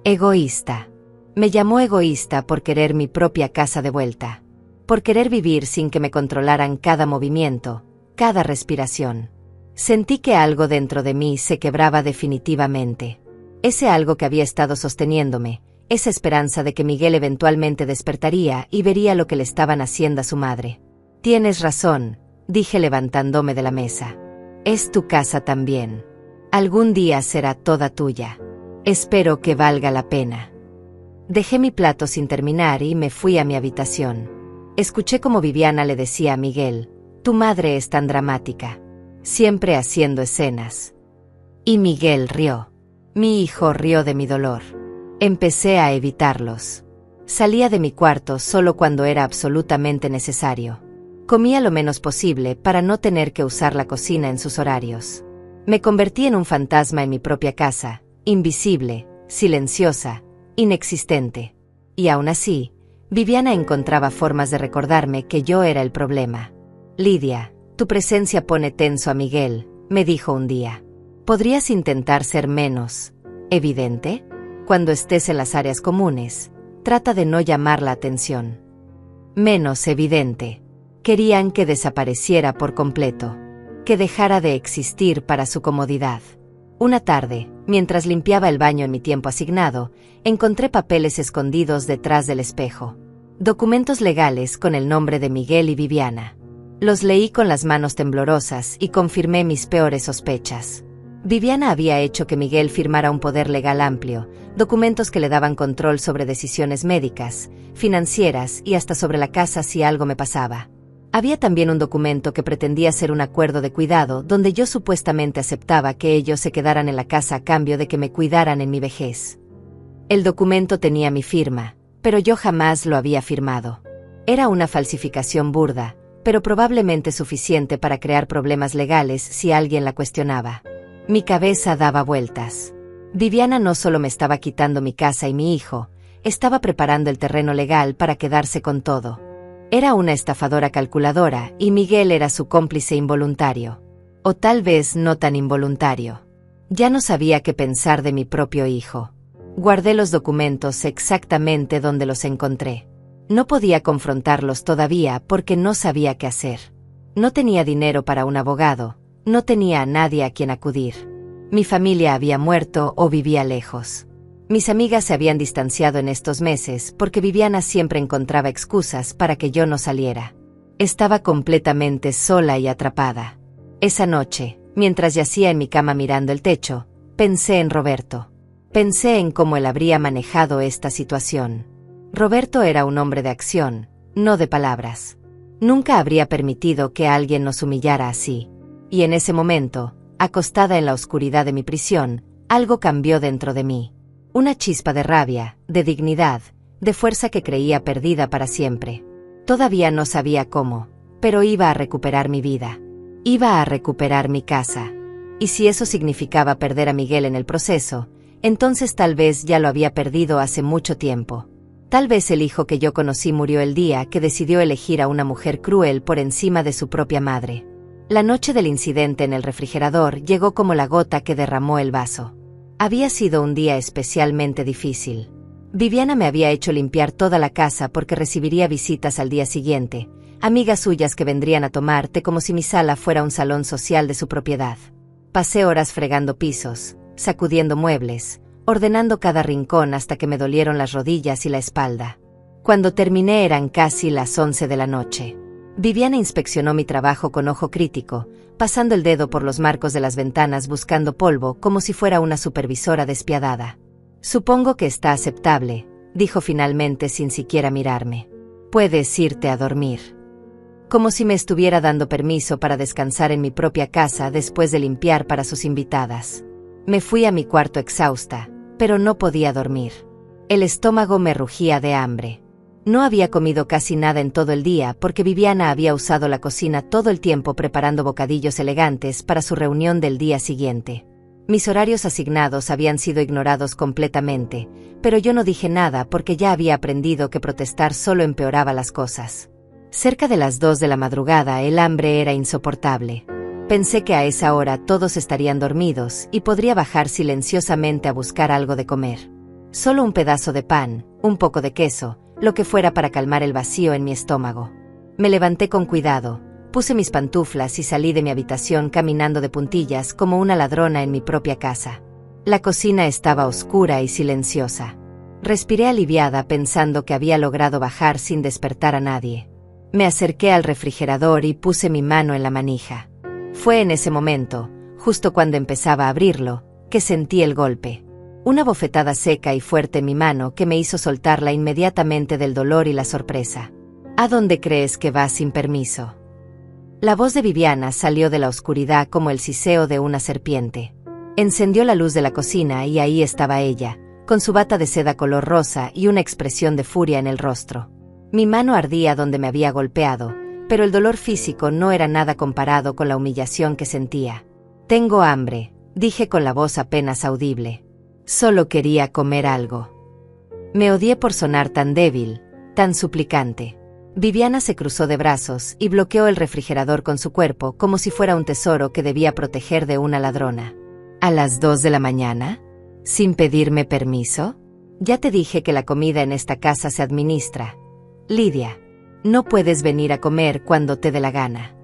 Egoísta. Me llamó egoísta por querer mi propia casa de vuelta. Por querer vivir sin que me controlaran cada movimiento, cada respiración. Sentí que algo dentro de mí se quebraba definitivamente. Ese algo que había estado sosteniéndome, esa esperanza de que Miguel eventualmente despertaría y vería lo que le estaban haciendo a su madre. Tienes razón, dije levantándome de la mesa. Es tu casa también. Algún día será toda tuya. Espero que valga la pena. Dejé mi plato sin terminar y me fui a mi habitación. Escuché como Viviana le decía a Miguel, tu madre es tan dramática, siempre haciendo escenas. Y Miguel rió. Mi hijo rió de mi dolor. Empecé a evitarlos. Salía de mi cuarto solo cuando era absolutamente necesario. Comía lo menos posible para no tener que usar la cocina en sus horarios. Me convertí en un fantasma en mi propia casa, invisible, silenciosa, inexistente. Y aún así, Viviana encontraba formas de recordarme que yo era el problema. Lidia, tu presencia pone tenso a Miguel, me dijo un día. ¿Podrías intentar ser menos evidente? Cuando estés en las áreas comunes, trata de no llamar la atención. Menos evidente. Querían que desapareciera por completo, que dejara de existir para su comodidad. Una tarde, mientras limpiaba el baño en mi tiempo asignado, encontré papeles escondidos detrás del espejo. Documentos legales con el nombre de Miguel y Viviana. Los leí con las manos temblorosas y confirmé mis peores sospechas. Viviana había hecho que Miguel firmara un poder legal amplio, documentos que le daban control sobre decisiones médicas, financieras y hasta sobre la casa si algo me pasaba. Había también un documento que pretendía ser un acuerdo de cuidado donde yo supuestamente aceptaba que ellos se quedaran en la casa a cambio de que me cuidaran en mi vejez. El documento tenía mi firma, pero yo jamás lo había firmado. Era una falsificación burda, pero probablemente suficiente para crear problemas legales si alguien la cuestionaba. Mi cabeza daba vueltas. Viviana no solo me estaba quitando mi casa y mi hijo, estaba preparando el terreno legal para quedarse con todo. Era una estafadora calculadora y Miguel era su cómplice involuntario. O tal vez no tan involuntario. Ya no sabía qué pensar de mi propio hijo. Guardé los documentos exactamente donde los encontré. No podía confrontarlos todavía porque no sabía qué hacer. No tenía dinero para un abogado, no tenía a nadie a quien acudir. Mi familia había muerto o vivía lejos. Mis amigas se habían distanciado en estos meses porque Viviana siempre encontraba excusas para que yo no saliera. Estaba completamente sola y atrapada. Esa noche, mientras yacía en mi cama mirando el techo, pensé en Roberto. Pensé en cómo él habría manejado esta situación. Roberto era un hombre de acción, no de palabras. Nunca habría permitido que alguien nos humillara así. Y en ese momento, acostada en la oscuridad de mi prisión, algo cambió dentro de mí. Una chispa de rabia, de dignidad, de fuerza que creía perdida para siempre. Todavía no sabía cómo, pero iba a recuperar mi vida. Iba a recuperar mi casa. Y si eso significaba perder a Miguel en el proceso, entonces tal vez ya lo había perdido hace mucho tiempo. Tal vez el hijo que yo conocí murió el día que decidió elegir a una mujer cruel por encima de su propia madre. La noche del incidente en el refrigerador llegó como la gota que derramó el vaso. Había sido un día especialmente difícil. Viviana me había hecho limpiar toda la casa porque recibiría visitas al día siguiente, amigas suyas que vendrían a tomar té como si mi sala fuera un salón social de su propiedad. Pasé horas fregando pisos, sacudiendo muebles, ordenando cada rincón hasta que me dolieron las rodillas y la espalda. Cuando terminé eran casi las 11 de la noche. Viviana inspeccionó mi trabajo con ojo crítico, pasando el dedo por los marcos de las ventanas buscando polvo como si fuera una supervisora despiadada. «Supongo que está aceptable», dijo finalmente sin siquiera mirarme. «Puedes irte a dormir». Como si me estuviera dando permiso para descansar en mi propia casa después de limpiar para sus invitadas. Me fui a mi cuarto exhausta, pero no podía dormir. El estómago me rugía de hambre. No había comido casi nada en todo el día porque Viviana había usado la cocina todo el tiempo preparando bocadillos elegantes para su reunión del día siguiente. Mis horarios asignados habían sido ignorados completamente, pero yo no dije nada porque ya había aprendido que protestar solo empeoraba las cosas. Cerca de las 2 de la madrugada el hambre era insoportable. Pensé que a esa hora todos estarían dormidos y podría bajar silenciosamente a buscar algo de comer. Solo un pedazo de pan, un poco de queso, lo que fuera para calmar el vacío en mi estómago. Me levanté con cuidado, puse mis pantuflas y salí de mi habitación caminando de puntillas como una ladrona en mi propia casa. La cocina estaba oscura y silenciosa. Respiré aliviada pensando que había logrado bajar sin despertar a nadie. Me acerqué al refrigerador y puse mi mano en la manija. Fue en ese momento, justo cuando empezaba a abrirlo, que sentí el golpe. Una bofetada seca y fuerte en mi mano que me hizo soltarla inmediatamente del dolor y la sorpresa. ¿A dónde crees que vas sin permiso? La voz de Viviana salió de la oscuridad como el siseo de una serpiente. Encendió la luz de la cocina y ahí estaba ella, con su bata de seda color rosa y una expresión de furia en el rostro. Mi mano ardía donde me había golpeado, pero el dolor físico no era nada comparado con la humillación que sentía. «Tengo hambre», dije con la voz apenas audible. Solo quería comer algo. Me odié por sonar tan débil, tan suplicante. Viviana se cruzó de brazos y bloqueó el refrigerador con su cuerpo como si fuera un tesoro que debía proteger de una ladrona. ¿A las 2 de la mañana? ¿Sin pedirme permiso? Ya te dije que la comida en esta casa se administra. Lidia, no puedes venir a comer cuando te dé la gana.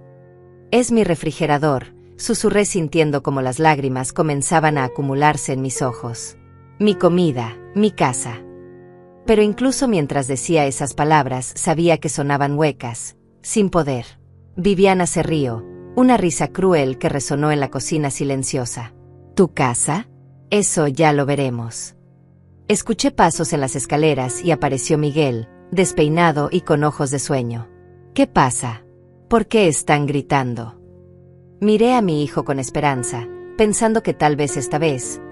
Es mi refrigerador, susurré sintiendo como las lágrimas comenzaban a acumularse en mis ojos. Mi comida, mi casa. Pero incluso mientras decía esas palabras sabía que sonaban huecas, sin poder. Viviana se rió, una risa cruel que resonó en la cocina silenciosa. ¿Tu casa? Eso ya lo veremos. Escuché pasos en las escaleras y apareció Miguel, despeinado y con ojos de sueño. ¿Qué pasa? ¿Por qué están gritando? Miré a mi hijo con esperanza, pensando que tal vez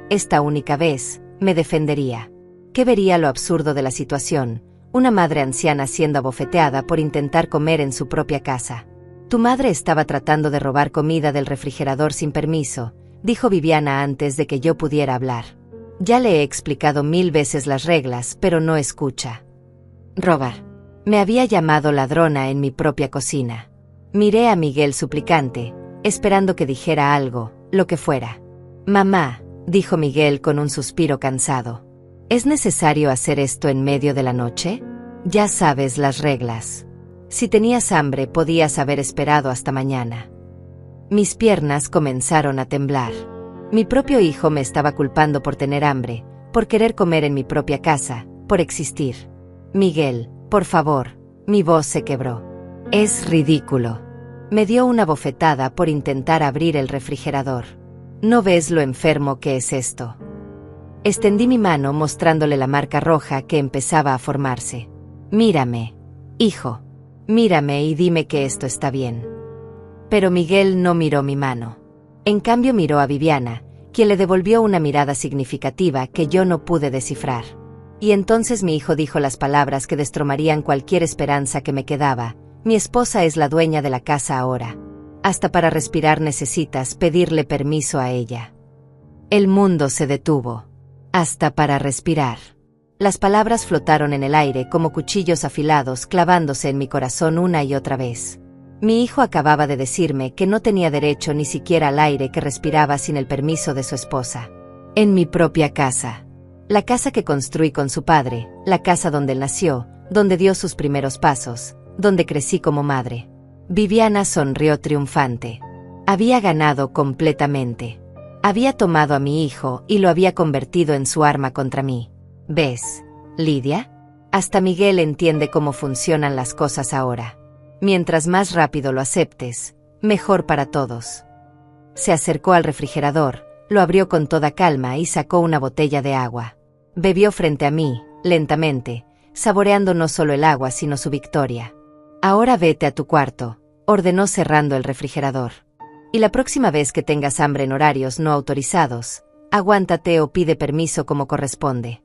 esta única vez, me defendería. Que vería lo absurdo de la situación, una madre anciana siendo abofeteada por intentar comer en su propia casa. Tu madre estaba tratando de robar comida del refrigerador sin permiso, dijo Viviana antes de que yo pudiera hablar. Ya le he explicado 1000 veces las reglas, pero no escucha. Robar. Me había llamado ladrona en mi propia cocina. Miré a Miguel suplicante, esperando que dijera algo, lo que fuera. «Mamá», dijo Miguel con un suspiro cansado. «¿Es necesario hacer esto en medio de la noche? Ya sabes las reglas. Si tenías hambre podías haber esperado hasta mañana». Mis piernas comenzaron a temblar. Mi propio hijo me estaba culpando por tener hambre, por querer comer en mi propia casa, por existir. «Miguel, por favor», mi voz se quebró. «Es ridículo». Me dio una bofetada por intentar abrir el refrigerador. «¿No ves lo enfermo que es esto?». Extendí mi mano mostrándole la marca roja que empezaba a formarse. «Mírame, hijo. Mírame y dime que esto está bien». Pero Miguel no miró mi mano. En cambio miró a Viviana, quien le devolvió una mirada significativa que yo no pude descifrar. Y entonces mi hijo dijo las palabras que destromarían cualquier esperanza que me quedaba. «Mi esposa es la dueña de la casa ahora. Hasta para respirar necesitas pedirle permiso a ella». El mundo se detuvo. «Hasta para respirar». Las palabras flotaron en el aire como cuchillos afilados clavándose en mi corazón una y otra vez. Mi hijo acababa de decirme que no tenía derecho ni siquiera al aire que respiraba sin el permiso de su esposa. En mi propia casa. La casa que construí con su padre, la casa donde él nació, donde dio sus primeros pasos, donde crecí como madre. Viviana sonrió triunfante. Había ganado completamente. Había tomado a mi hijo y lo había convertido en su arma contra mí. ¿Ves, Lidia? Hasta Miguel entiende cómo funcionan las cosas ahora. Mientras más rápido lo aceptes, mejor para todos. Se acercó al refrigerador, lo abrió con toda calma y sacó una botella de agua. Bebió frente a mí, lentamente, saboreando no solo el agua sino su victoria. «Ahora vete a tu cuarto», ordenó cerrando el refrigerador. «Y la próxima vez que tengas hambre en horarios no autorizados, aguántate o pide permiso como corresponde».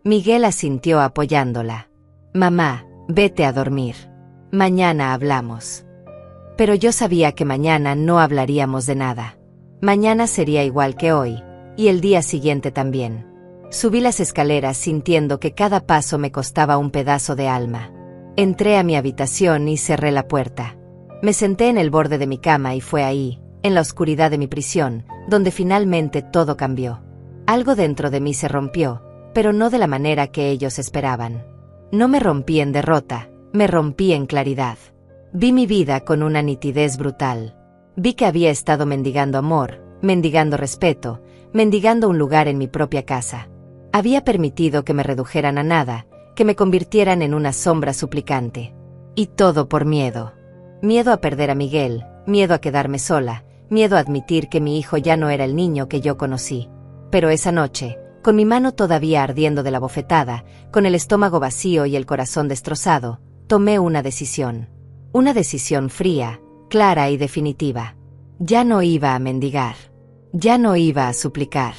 Miguel asintió apoyándola. «Mamá, vete a dormir. Mañana hablamos». Pero yo sabía que mañana no hablaríamos de nada. Mañana sería igual que hoy, y el día siguiente también. Subí las escaleras sintiendo que cada paso me costaba un pedazo de alma. Entré a mi habitación y cerré la puerta. Me senté en el borde de mi cama y fue ahí, en la oscuridad de mi prisión, donde finalmente todo cambió. Algo dentro de mí se rompió, pero no de la manera que ellos esperaban. No me rompí en derrota, me rompí en claridad. Vi mi vida con una nitidez brutal. Vi que había estado mendigando amor, mendigando respeto, mendigando un lugar en mi propia casa. Había permitido que me redujeran a nada, que me convirtieran en una sombra suplicante. Y todo por miedo. Miedo a perder a Miguel, miedo a quedarme sola, miedo a admitir que mi hijo ya no era el niño que yo conocí. Pero esa noche, con mi mano todavía ardiendo de la bofetada, con el estómago vacío y el corazón destrozado, tomé una decisión. Una decisión fría, clara y definitiva. Ya no iba a mendigar. Ya no iba a suplicar.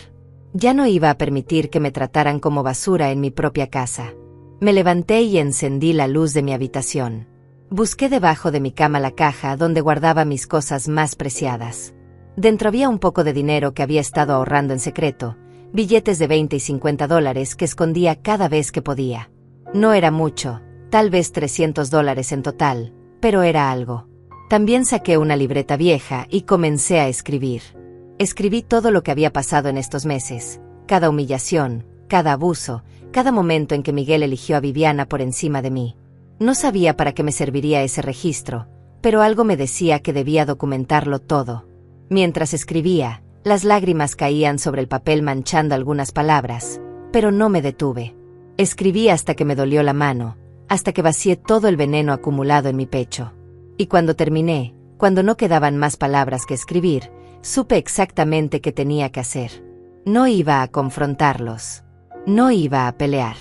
Ya no iba a permitir que me trataran como basura en mi propia casa. Me levanté y encendí la luz de mi habitación. Busqué debajo de mi cama la caja donde guardaba mis cosas más preciadas. Dentro había un poco de dinero que había estado ahorrando en secreto, billetes de 20 y 50 dólares que escondía cada vez que podía. No era mucho, tal vez $300 en total, pero era algo. También saqué una libreta vieja y comencé a escribir. Escribí todo lo que había pasado en estos meses, cada humillación, cada abuso, cada momento en que Miguel eligió a Viviana por encima de mí. No sabía para qué me serviría ese registro, pero algo me decía que debía documentarlo todo. Mientras escribía, las lágrimas caían sobre el papel manchando algunas palabras, pero no me detuve. Escribí hasta que me dolió la mano, hasta que vacié todo el veneno acumulado en mi pecho. Y cuando terminé, cuando no quedaban más palabras que escribir, supe exactamente qué tenía que hacer. No iba a confrontarlos. No iba a pelear.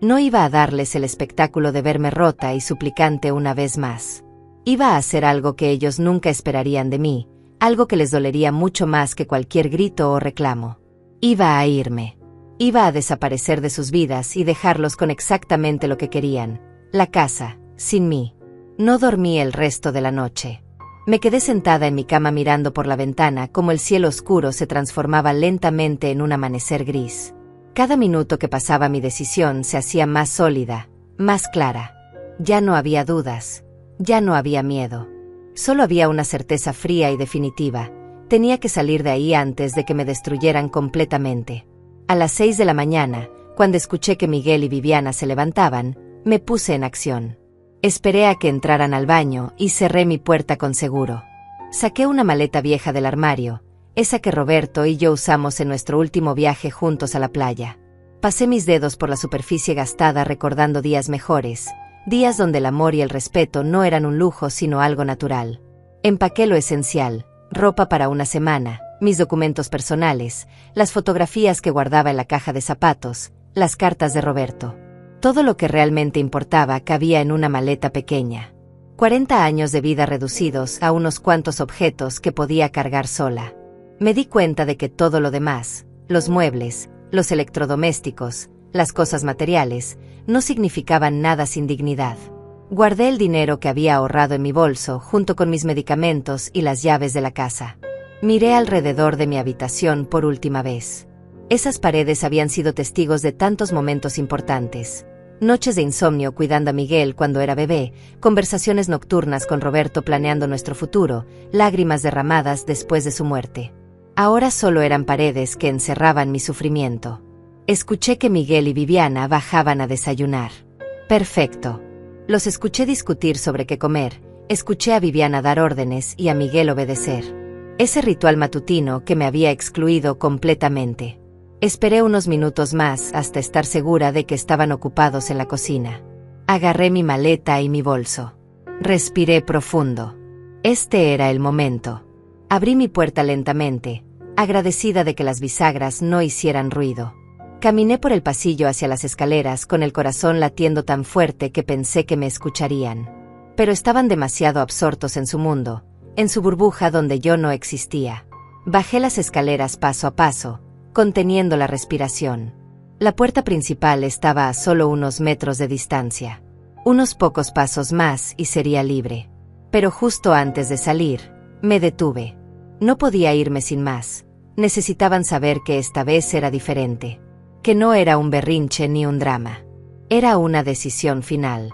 No iba a darles el espectáculo de verme rota y suplicante una vez más. Iba a hacer algo que ellos nunca esperarían de mí, algo que les dolería mucho más que cualquier grito o reclamo. Iba a irme. Iba a desaparecer de sus vidas y dejarlos con exactamente lo que querían, la casa, sin mí. No dormí el resto de la noche. Me quedé sentada en mi cama mirando por la ventana como el cielo oscuro se transformaba lentamente en un amanecer gris. Cada minuto que pasaba mi decisión se hacía más sólida, más clara. Ya no había dudas, ya no había miedo. Solo había una certeza fría y definitiva: tenía que salir de ahí antes de que me destruyeran completamente. A las 6 de la mañana, cuando escuché que Miguel y Viviana se levantaban, me puse en acción. Esperé a que entraran al baño y cerré mi puerta con seguro. Saqué una maleta vieja del armario, esa que Roberto y yo usamos en nuestro último viaje juntos a la playa. Pasé mis dedos por la superficie gastada recordando días mejores, días donde el amor y el respeto no eran un lujo sino algo natural. Empaqué lo esencial: ropa para una semana, mis documentos personales, las fotografías que guardaba en la caja de zapatos, las cartas de Roberto. Todo lo que realmente importaba cabía en una maleta pequeña. 40 años de vida reducidos a unos cuantos objetos que podía cargar sola. Me di cuenta de que todo lo demás, los muebles, los electrodomésticos, las cosas materiales, no significaban nada sin dignidad. Guardé el dinero que había ahorrado en mi bolso junto con mis medicamentos y las llaves de la casa. Miré alrededor de mi habitación por última vez. Esas paredes habían sido testigos de tantos momentos importantes. Noches de insomnio cuidando a Miguel cuando era bebé, conversaciones nocturnas con Roberto planeando nuestro futuro, lágrimas derramadas después de su muerte. Ahora solo eran paredes que encerraban mi sufrimiento. Escuché que Miguel y Viviana bajaban a desayunar. Perfecto. Los escuché discutir sobre qué comer, escuché a Viviana dar órdenes y a Miguel obedecer. Ese ritual matutino que me había excluido completamente. Esperé unos minutos más hasta estar segura de que estaban ocupados en la cocina. Agarré mi maleta y mi bolso. Respiré profundo. Este era el momento. Abrí mi puerta lentamente, agradecida de que las bisagras no hicieran ruido. Caminé por el pasillo hacia las escaleras con el corazón latiendo tan fuerte que pensé que me escucharían. Pero estaban demasiado absortos en su mundo, en su burbuja donde yo no existía. Bajé las escaleras paso a paso, conteniendo la respiración. La puerta principal estaba a solo unos metros de distancia. Unos pocos pasos más y sería libre. Pero justo antes de salir, me detuve. No podía irme sin más. Necesitaban saber que esta vez era diferente. Que no era un berrinche ni un drama. Era una decisión final.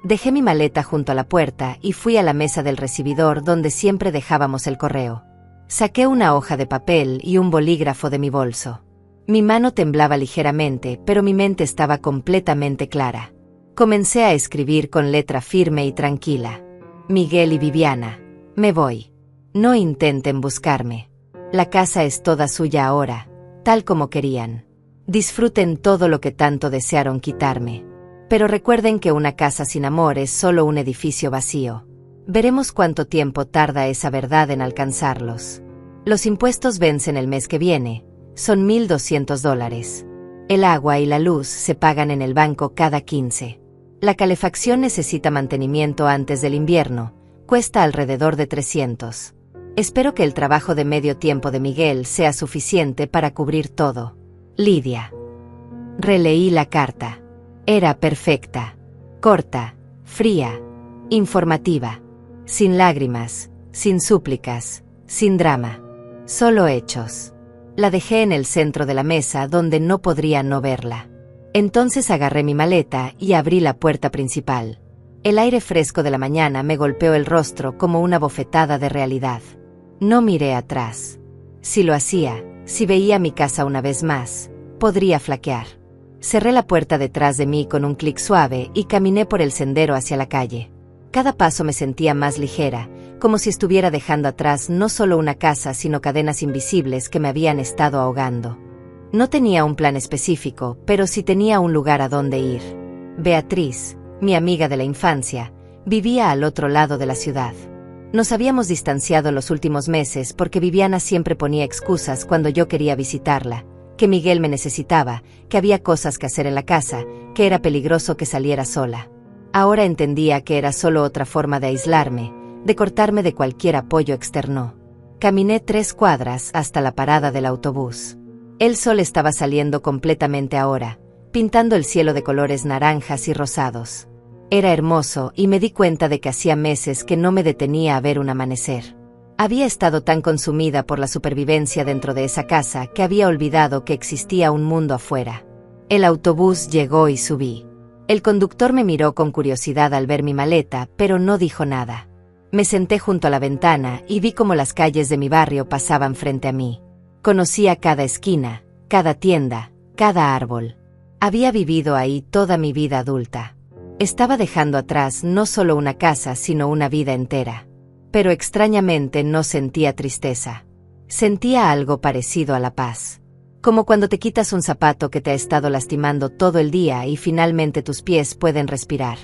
Dejé mi maleta junto a la puerta y fui a la mesa del recibidor donde siempre dejábamos el correo. Saqué una hoja de papel y un bolígrafo de mi bolso. Mi mano temblaba ligeramente, pero mi mente estaba completamente clara. Comencé a escribir con letra firme y tranquila. Miguel y Viviana, me voy. No intenten buscarme. La casa es toda suya ahora, tal como querían. Disfruten todo lo que tanto desearon quitarme. Pero recuerden que una casa sin amor es solo un edificio vacío. Veremos cuánto tiempo tarda esa verdad en alcanzarlos. Los impuestos vencen el mes que viene, son $1,200. El agua y la luz se pagan en el banco cada 15. La calefacción necesita mantenimiento antes del invierno, cuesta alrededor de 300. Espero que el trabajo de medio tiempo de Miguel sea suficiente para cubrir todo. Lidia. Releí la carta. Era perfecta. Corta, fría, informativa. Sin lágrimas, sin súplicas, sin drama. Solo hechos. La dejé en el centro de la mesa donde no podría no verla. Entonces agarré mi maleta y abrí la puerta principal. El aire fresco de la mañana me golpeó el rostro como una bofetada de realidad. No miré atrás. Si lo hacía, si veía mi casa una vez más, podría flaquear. Cerré la puerta detrás de mí con un clic suave y caminé por el sendero hacia la calle. Cada paso me sentía más ligera, como si estuviera dejando atrás no solo una casa sino cadenas invisibles que me habían estado ahogando. No tenía un plan específico, pero sí tenía un lugar a donde ir. Beatriz, mi amiga de la infancia, vivía al otro lado de la ciudad. Nos habíamos distanciado los últimos meses porque Viviana siempre ponía excusas cuando yo quería visitarla, que Miguel me necesitaba, que había cosas que hacer en la casa, que era peligroso que saliera sola. Ahora entendía que era solo otra forma de aislarme, de cortarme de cualquier apoyo externo. Caminé 3 cuadras hasta la parada del autobús. El sol estaba saliendo completamente ahora, pintando el cielo de colores naranjas y rosados. Era hermoso y me di cuenta de que hacía meses que no me detenía a ver un amanecer. Había estado tan consumida por la supervivencia dentro de esa casa que había olvidado que existía un mundo afuera. El autobús llegó y subí. El conductor me miró con curiosidad al ver mi maleta, pero no dijo nada. Me senté junto a la ventana y vi cómo las calles de mi barrio pasaban frente a mí. Conocía cada esquina, cada tienda, cada árbol. Había vivido ahí toda mi vida adulta. Estaba dejando atrás no solo una casa, sino una vida entera. Pero extrañamente no sentía tristeza. Sentía algo parecido a la paz. Como cuando te quitas un zapato que te ha estado lastimando todo el día y finalmente tus pies pueden respirar.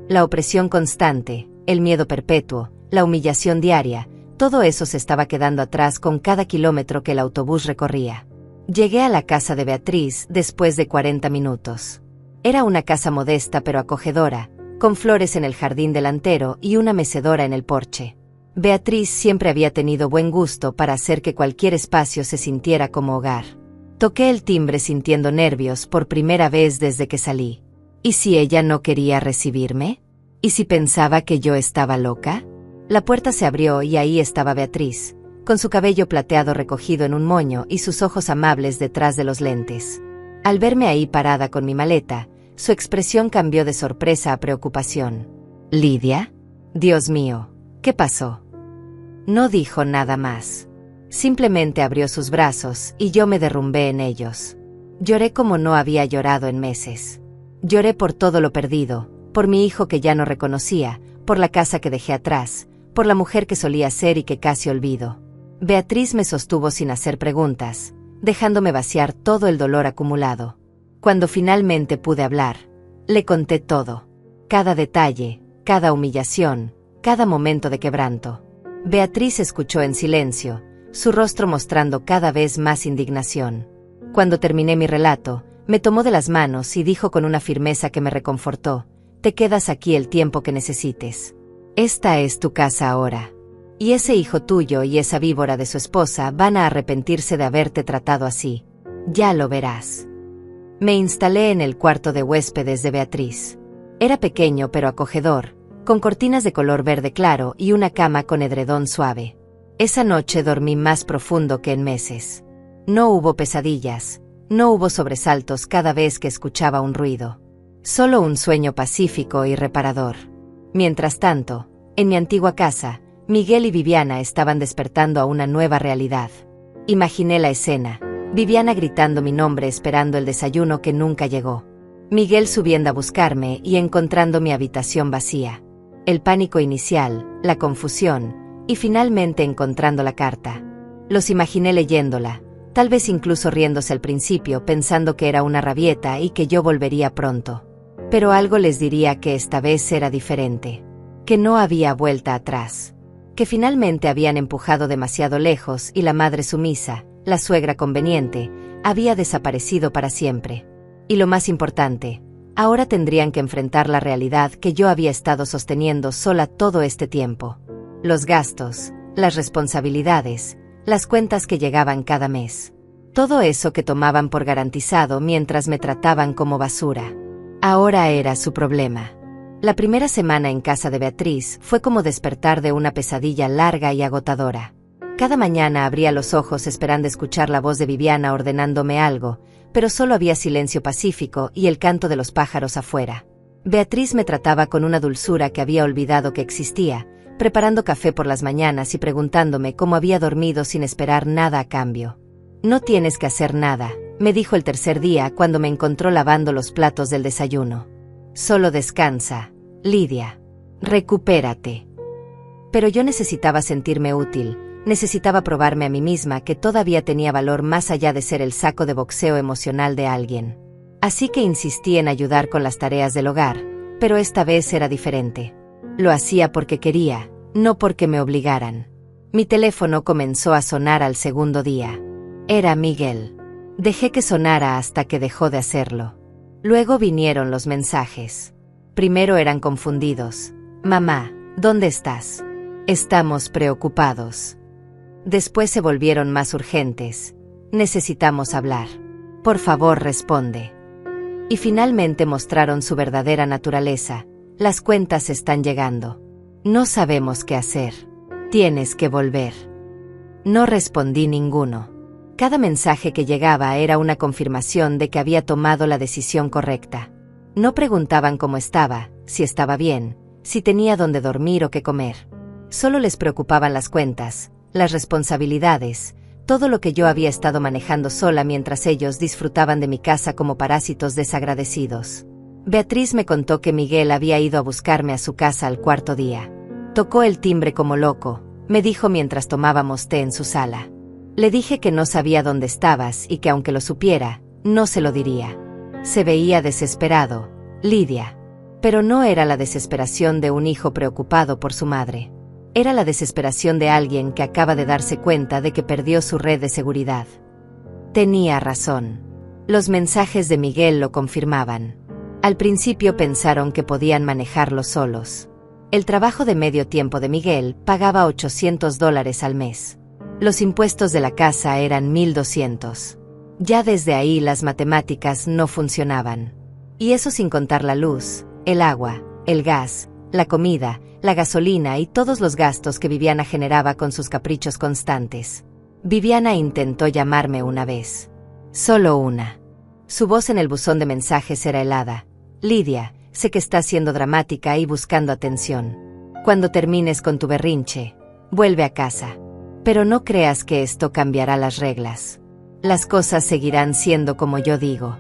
La opresión constante, el miedo perpetuo, la humillación diaria, todo eso se estaba quedando atrás con cada kilómetro que el autobús recorría. Llegué a la casa de Beatriz después de 40 minutos. Era una casa modesta pero acogedora, con flores en el jardín delantero y una mecedora en el porche. Beatriz siempre había tenido buen gusto para hacer que cualquier espacio se sintiera como hogar. Toqué el timbre sintiendo nervios por primera vez desde que salí. ¿Y si ella no quería recibirme? ¿Y si pensaba que yo estaba loca? La puerta se abrió y ahí estaba Beatriz, con su cabello plateado recogido en un moño y sus ojos amables detrás de los lentes. Al verme ahí parada con mi maleta, su expresión cambió de sorpresa a preocupación. ¿Lidia? Dios mío, ¿qué pasó? No dijo nada más. Simplemente abrió sus brazos y yo me derrumbé en ellos. Lloré como no había llorado en meses. Lloré por todo lo perdido, por mi hijo que ya no reconocía, por la casa que dejé atrás, por la mujer que solía ser y que casi olvido. Beatriz me sostuvo sin hacer preguntas, dejándome vaciar todo el dolor acumulado. Cuando finalmente pude hablar, le conté todo. Cada detalle, cada humillación, cada momento de quebranto. Beatriz escuchó en silencio, su rostro mostrando cada vez más indignación. Cuando terminé mi relato, me tomó de las manos y dijo con una firmeza que me reconfortó: «Te quedas aquí el tiempo que necesites. Esta es tu casa ahora. Y ese hijo tuyo y esa víbora de su esposa van a arrepentirse de haberte tratado así. Ya lo verás». Me instalé en el cuarto de huéspedes de Beatriz. Era pequeño pero acogedor, con cortinas de color verde claro y una cama con edredón suave. Esa noche dormí más profundo que en meses. No hubo pesadillas, no hubo sobresaltos cada vez que escuchaba un ruido. Solo un sueño pacífico y reparador. Mientras tanto, en mi antigua casa, Miguel y Viviana estaban despertando a una nueva realidad. Imaginé la escena, Viviana gritando mi nombre esperando el desayuno que nunca llegó. Miguel subiendo a buscarme y encontrando mi habitación vacía. El pánico inicial, la confusión, y finalmente encontrando la carta. Los imaginé leyéndola, tal vez incluso riéndose al principio pensando que era una rabieta y que yo volvería pronto. Pero algo les diría que esta vez era diferente. Que no había vuelta atrás. Que finalmente habían empujado demasiado lejos y la madre sumisa, la suegra conveniente, había desaparecido para siempre. Y lo más importante, ahora tendrían que enfrentar la realidad que yo había estado sosteniendo sola todo este tiempo. Los gastos, las responsabilidades, las cuentas que llegaban cada mes. Todo eso que tomaban por garantizado mientras me trataban como basura. Ahora era su problema. La primera semana en casa de Beatriz fue como despertar de una pesadilla larga y agotadora. Cada mañana abría los ojos esperando escuchar la voz de Viviana ordenándome algo, pero solo había silencio pacífico y el canto de los pájaros afuera. Beatriz me trataba con una dulzura que había olvidado que existía, preparando café por las mañanas y preguntándome cómo había dormido sin esperar nada a cambio. «No tienes que hacer nada», me dijo el tercer día cuando me encontró lavando los platos del desayuno. «Solo descansa, Lidia. Recupérate». Pero yo necesitaba sentirme útil, necesitaba probarme a mí misma que todavía tenía valor más allá de ser el saco de boxeo emocional de alguien. Así que insistí en ayudar con las tareas del hogar, pero esta vez era diferente. Lo hacía porque quería, no porque me obligaran. Mi teléfono comenzó a sonar al segundo día. Era Miguel. Dejé que sonara hasta que dejó de hacerlo. Luego vinieron los mensajes. Primero eran confundidos. «Mamá, ¿dónde estás? Estamos preocupados». Después se volvieron más urgentes. «Necesitamos hablar. Por favor, responde». Y finalmente mostraron su verdadera naturaleza. «Las cuentas están llegando. No sabemos qué hacer. Tienes que volver». No respondí ninguno. Cada mensaje que llegaba era una confirmación de que había tomado la decisión correcta. No preguntaban cómo estaba, si estaba bien, si tenía dónde dormir o qué comer. Solo les preocupaban las cuentas, las responsabilidades, todo lo que yo había estado manejando sola mientras ellos disfrutaban de mi casa como parásitos desagradecidos. Beatriz me contó que Miguel había ido a buscarme a su casa al cuarto día. Tocó el timbre como loco, me dijo mientras tomábamos té en su sala. Le dije que no sabía dónde estabas y que aunque lo supiera, no se lo diría. Se veía desesperado, Lidia. Pero no era la desesperación de un hijo preocupado por su madre. Era la desesperación de alguien que acaba de darse cuenta de que perdió su red de seguridad. Tenía razón. Los mensajes de Miguel lo confirmaban. Al principio pensaron que podían manejarlo solos. El trabajo de medio tiempo de Miguel pagaba $800 al mes. Los impuestos de la casa eran 1,200. Ya desde ahí las matemáticas no funcionaban. Y eso sin contar la luz, el agua, el gas, la comida, la gasolina y todos los gastos que Viviana generaba con sus caprichos constantes. Viviana intentó llamarme una vez. Solo una. Su voz en el buzón de mensajes era helada. Lidia, sé que estás siendo dramática y buscando atención. Cuando termines con tu berrinche, vuelve a casa. Pero no creas que esto cambiará las reglas. Las cosas seguirán siendo como yo digo.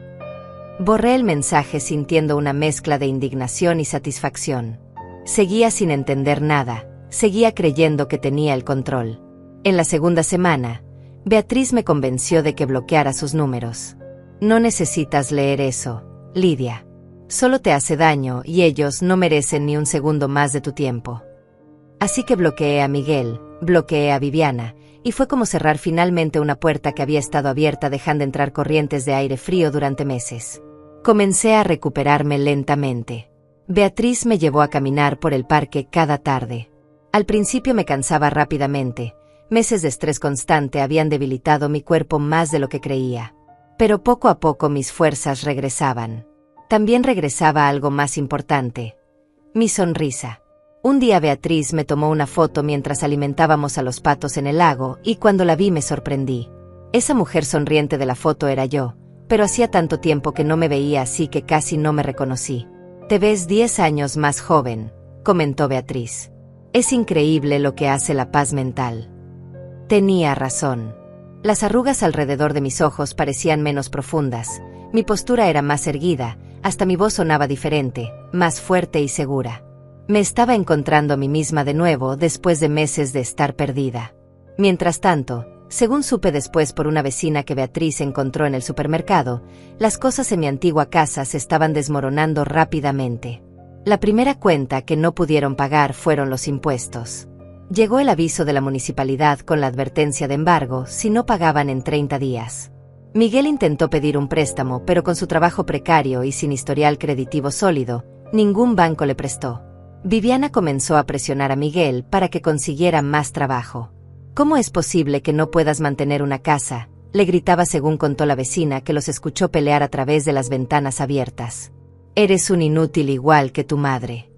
Borré el mensaje sintiendo una mezcla de indignación y satisfacción. Seguía sin entender nada, seguía creyendo que tenía el control. En la segunda semana, Beatriz me convenció de que bloqueara sus números. No necesitas leer eso, Lidia. Solo te hace daño y ellos no merecen ni un segundo más de tu tiempo. Así que bloqueé a Miguel, bloqueé a Viviana, y fue como cerrar finalmente una puerta que había estado abierta dejando entrar corrientes de aire frío durante meses. Comencé a recuperarme lentamente. Beatriz me llevó a caminar por el parque cada tarde. Al principio me cansaba rápidamente. Meses de estrés constante habían debilitado mi cuerpo más de lo que creía. Pero poco a poco mis fuerzas regresaban. También regresaba algo más importante: mi sonrisa. Un día Beatriz me tomó una foto mientras alimentábamos a los patos en el lago y cuando la vi me sorprendí. Esa mujer sonriente de la foto era yo, pero hacía tanto tiempo que no me veía así que casi no me reconocí. Te ves 10 años más joven, comentó Beatriz. Es increíble lo que hace la paz mental. Tenía razón. Las arrugas alrededor de mis ojos parecían menos profundas, mi postura era más erguida, hasta mi voz sonaba diferente, más fuerte y segura. Me estaba encontrando a mí misma de nuevo después de meses de estar perdida. Mientras tanto, según supe después por una vecina que Beatriz encontró en el supermercado, las cosas en mi antigua casa se estaban desmoronando rápidamente. La primera cuenta que no pudieron pagar fueron los impuestos. Llegó el aviso de la municipalidad con la advertencia de embargo si no pagaban en 30 días. Miguel intentó pedir un préstamo, pero con su trabajo precario y sin historial creditivo sólido, ningún banco le prestó. Viviana comenzó a presionar a Miguel para que consiguiera más trabajo. ¿Cómo es posible que no puedas mantener una casa?, le gritaba según contó la vecina que los escuchó pelear a través de las ventanas abiertas. Eres un inútil igual que tu madre.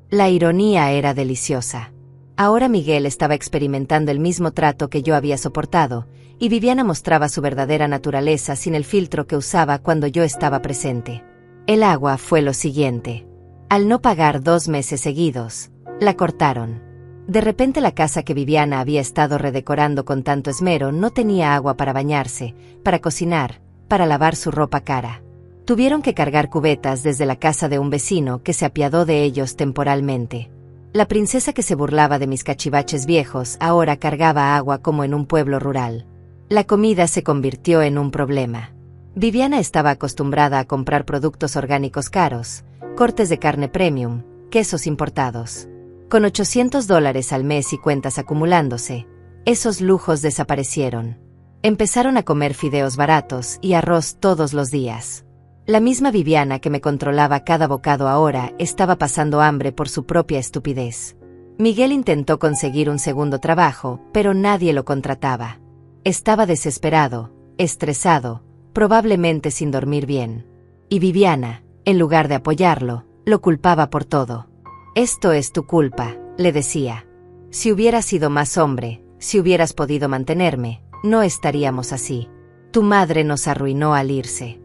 La ironía era deliciosa. Ahora Miguel estaba experimentando el mismo trato que yo había soportado, y Viviana mostraba su verdadera naturaleza sin el filtro que usaba cuando yo estaba presente. El agua fue lo siguiente. Al no pagar 2 meses seguidos, la cortaron. De repente la casa que Viviana había estado redecorando con tanto esmero no tenía agua para bañarse, para cocinar, para lavar su ropa cara. Tuvieron que cargar cubetas desde la casa de un vecino que se apiadó de ellos temporalmente. La princesa que se burlaba de mis cachivaches viejos ahora cargaba agua como en un pueblo rural. La comida se convirtió en un problema. Viviana estaba acostumbrada a comprar productos orgánicos caros, cortes de carne premium, quesos importados. Con $800 al mes y cuentas acumulándose, esos lujos desaparecieron. Empezaron a comer fideos baratos y arroz todos los días. La misma Viviana que me controlaba cada bocado ahora estaba pasando hambre por su propia estupidez. Miguel intentó conseguir un segundo trabajo, pero nadie lo contrataba. Estaba desesperado, estresado, probablemente sin dormir bien. Y Viviana, en lugar de apoyarlo, lo culpaba por todo. Esto es tu culpa, le decía. Si hubieras sido más hombre, si hubieras podido mantenerme, no estaríamos así. Tu madre nos arruinó al irse.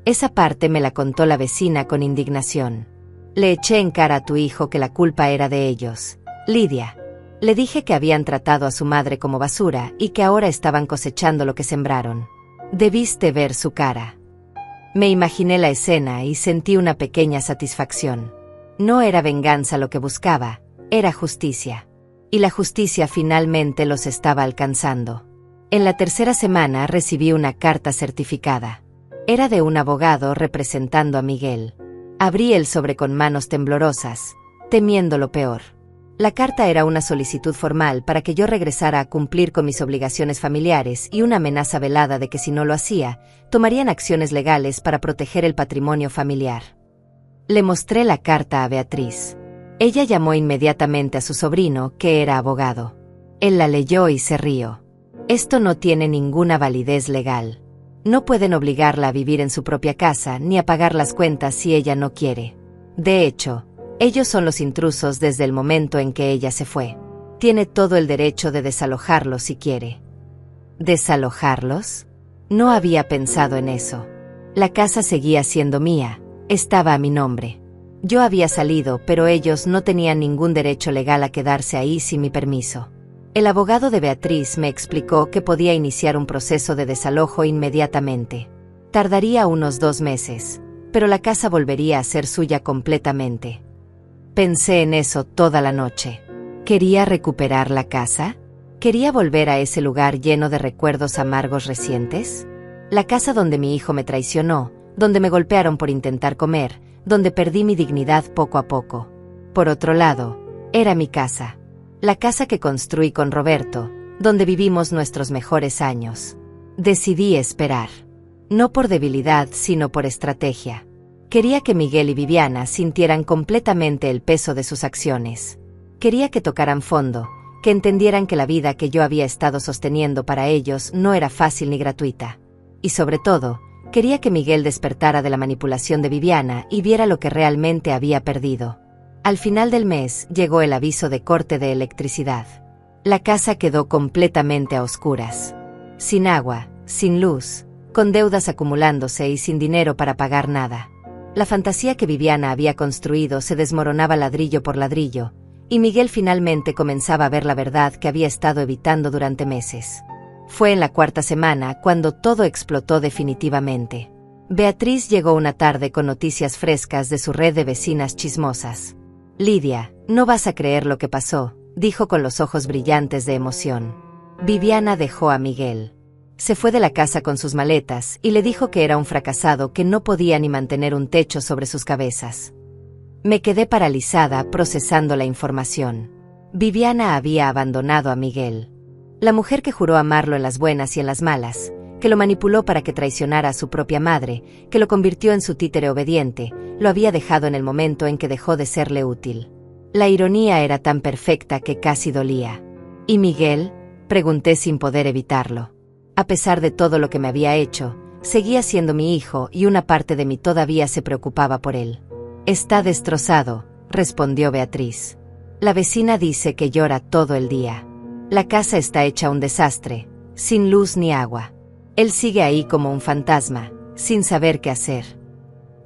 Esa parte me la contó la vecina con indignación. Le eché en cara a tu hijo que la culpa era de ellos, Lidia. Le dije que habían tratado a su madre como basura y que ahora estaban cosechando lo que sembraron. Debiste ver su cara. Me imaginé la escena y sentí una pequeña satisfacción. No era venganza lo que buscaba, era justicia. Y la justicia finalmente los estaba alcanzando. En la tercera semana recibí una carta certificada. Era de un abogado representando a Miguel. Abrí el sobre con manos temblorosas, temiendo lo peor. La carta era una solicitud formal para que yo regresara a cumplir con mis obligaciones familiares y una amenaza velada de que si no lo hacía, tomarían acciones legales para proteger el patrimonio familiar. Le mostré la carta a Beatriz. Ella llamó inmediatamente a su sobrino, que era abogado. Él la leyó y se rió. Esto no tiene ninguna validez legal. No pueden obligarla a vivir en su propia casa ni a pagar las cuentas si ella no quiere. De hecho, ellos son los intrusos desde el momento en que ella se fue. Tiene todo el derecho de desalojarlos si quiere. ¿Desalojarlos? No había pensado en eso. La casa seguía siendo mía, estaba a mi nombre. Yo había salido, pero ellos no tenían ningún derecho legal a quedarse ahí sin mi permiso. El abogado de Beatriz me explicó que podía iniciar un proceso de desalojo inmediatamente. Tardaría unos 2 meses, pero la casa volvería a ser suya completamente. Pensé en eso toda la noche. ¿Quería recuperar la casa? ¿Quería volver a ese lugar lleno de recuerdos amargos recientes? La casa donde mi hijo me traicionó, donde me golpearon por intentar comer, donde perdí mi dignidad poco a poco. Por otro lado, era mi casa. La casa que construí con Roberto, donde vivimos nuestros mejores años. Decidí esperar. No por debilidad, sino por estrategia. Quería que Miguel y Viviana sintieran completamente el peso de sus acciones. Quería que tocaran fondo, que entendieran que la vida que yo había estado sosteniendo para ellos no era fácil ni gratuita. Y sobre todo, quería que Miguel despertara de la manipulación de Viviana y viera lo que realmente había perdido. Al final del mes llegó el aviso de corte de electricidad. La casa quedó completamente a oscuras. Sin agua, sin luz, con deudas acumulándose y sin dinero para pagar nada. La fantasía que Viviana había construido se desmoronaba ladrillo por ladrillo, y Miguel finalmente comenzaba a ver la verdad que había estado evitando durante meses. Fue en la 4ª semana cuando todo explotó definitivamente. Beatriz llegó una tarde con noticias frescas de su red de vecinas chismosas. Lidia, no vas a creer lo que pasó, dijo con los ojos brillantes de emoción. Viviana dejó a Miguel. Se fue de la casa con sus maletas y le dijo que era un fracasado que no podía ni mantener un techo sobre sus cabezas. Me quedé paralizada procesando la información. Viviana había abandonado a Miguel. La mujer que juró amarlo en las buenas y en las malas, que lo manipuló para que traicionara a su propia madre, que lo convirtió en su títere obediente, lo había dejado en el momento en que dejó de serle útil. La ironía era tan perfecta que casi dolía. ¿Y Miguel?, pregunté sin poder evitarlo. A pesar de todo lo que me había hecho, seguía siendo mi hijo y una parte de mí todavía se preocupaba por él. Está destrozado, respondió Beatriz. La vecina dice que llora todo el día. La casa está hecha un desastre, sin luz ni agua. Él sigue ahí como un fantasma, sin saber qué hacer.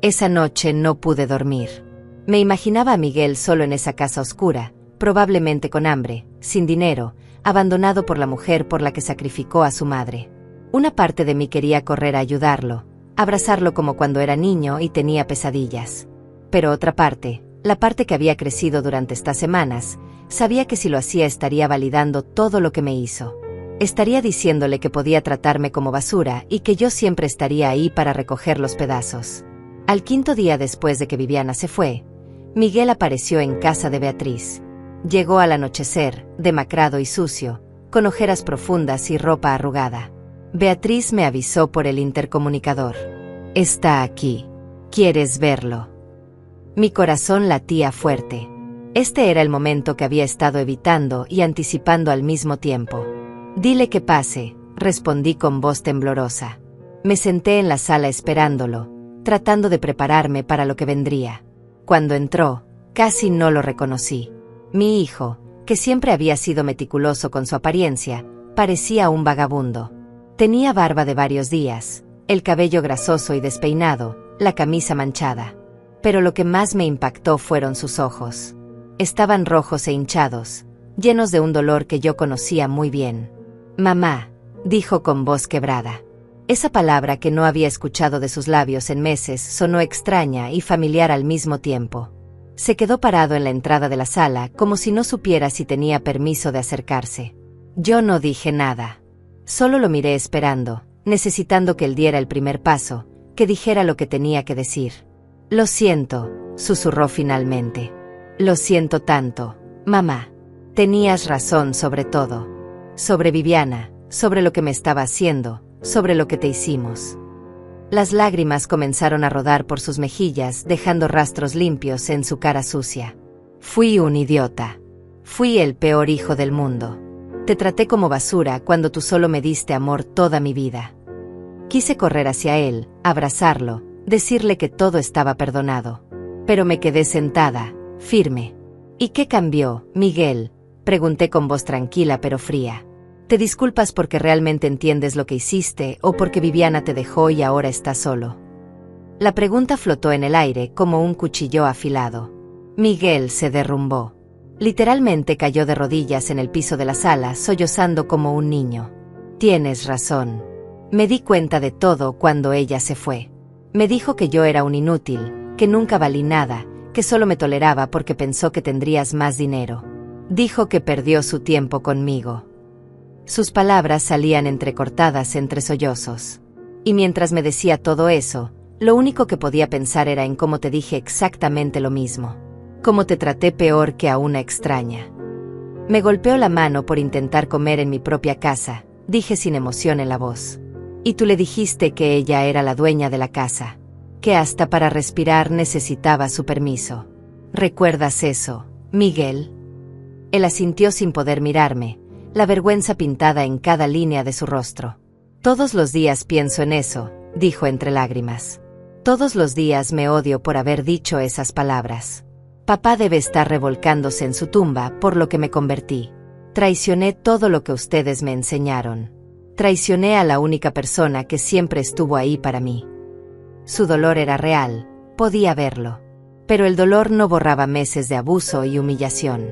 Esa noche no pude dormir. Me imaginaba a Miguel solo en esa casa oscura, probablemente con hambre, sin dinero, abandonado por la mujer por la que sacrificó a su madre. Una parte de mí quería correr a ayudarlo, abrazarlo como cuando era niño y tenía pesadillas. Pero otra parte, la parte que había crecido durante estas semanas, sabía que si lo hacía estaría validando todo lo que me hizo. Estaría diciéndole que podía tratarme como basura y que yo siempre estaría ahí para recoger los pedazos. Al 5.º día después de que Viviana se fue, Miguel apareció en casa de Beatriz. Llegó al anochecer, demacrado y sucio, con ojeras profundas y ropa arrugada. Beatriz me avisó por el intercomunicador. Está aquí. ¿Quieres verlo? Mi corazón latía fuerte. Este era el momento que había estado evitando y anticipando al mismo tiempo. Dile que pase, respondí con voz temblorosa. Me senté en la sala esperándolo, tratando de prepararme para lo que vendría. Cuando entró, casi no lo reconocí. Mi hijo, que siempre había sido meticuloso con su apariencia, parecía un vagabundo. Tenía barba de varios días, el cabello grasoso y despeinado, la camisa manchada. Pero lo que más me impactó fueron sus ojos. Estaban rojos e hinchados, llenos de un dolor que yo conocía muy bien. «Mamá», dijo con voz quebrada. Esa palabra que no había escuchado de sus labios en meses sonó extraña y familiar al mismo tiempo. Se quedó parado en la entrada de la sala como si no supiera si tenía permiso de acercarse. Yo no dije nada. Solo lo miré esperando, necesitando que él diera el primer paso, que dijera lo que tenía que decir. «Lo siento», susurró finalmente. «Lo siento tanto, mamá. Tenías razón sobre todo. Sobre Viviana, sobre lo que me estaba haciendo, sobre lo que te hicimos». Las lágrimas comenzaron a rodar por sus mejillas, dejando rastros limpios en su cara sucia. «Fui un idiota. Fui el peor hijo del mundo. Te traté como basura cuando tú solo me diste amor toda mi vida». Quise correr hacia él, abrazarlo, decirle que todo estaba perdonado. Pero me quedé sentada, firme. «¿Y qué cambió, Miguel?», pregunté con voz tranquila pero fría. «¿Te disculpas porque realmente entiendes lo que hiciste o porque Viviana te dejó y ahora estás solo?». La pregunta flotó en el aire como un cuchillo afilado. Miguel se derrumbó. Literalmente cayó de rodillas en el piso de la sala, sollozando como un niño. «Tienes razón. Me di cuenta de todo cuando ella se fue. Me dijo que yo era un inútil, que nunca valí nada, que solo me toleraba porque pensó que tendrías más dinero. Dijo que perdió su tiempo conmigo». Sus palabras salían entrecortadas entre sollozos. Y mientras me decía todo eso, lo único que podía pensar era en cómo te dije exactamente lo mismo. Cómo te traté peor que a una extraña. Me golpeó la mano por intentar comer en mi propia casa, dije sin emoción en la voz. Y tú le dijiste que ella era la dueña de la casa, que hasta para respirar necesitaba su permiso. ¿Recuerdas eso, Miguel? Él asintió sin poder mirarme, la vergüenza pintada en cada línea de su rostro. «Todos los días pienso en eso», dijo entre lágrimas. «Todos los días me odio por haber dicho esas palabras. Papá debe estar revolcándose en su tumba por lo que me convertí. Traicioné todo lo que ustedes me enseñaron. Traicioné a la única persona que siempre estuvo ahí para mí». Su dolor era real, podía verlo. Pero el dolor no borraba meses de abuso y humillación.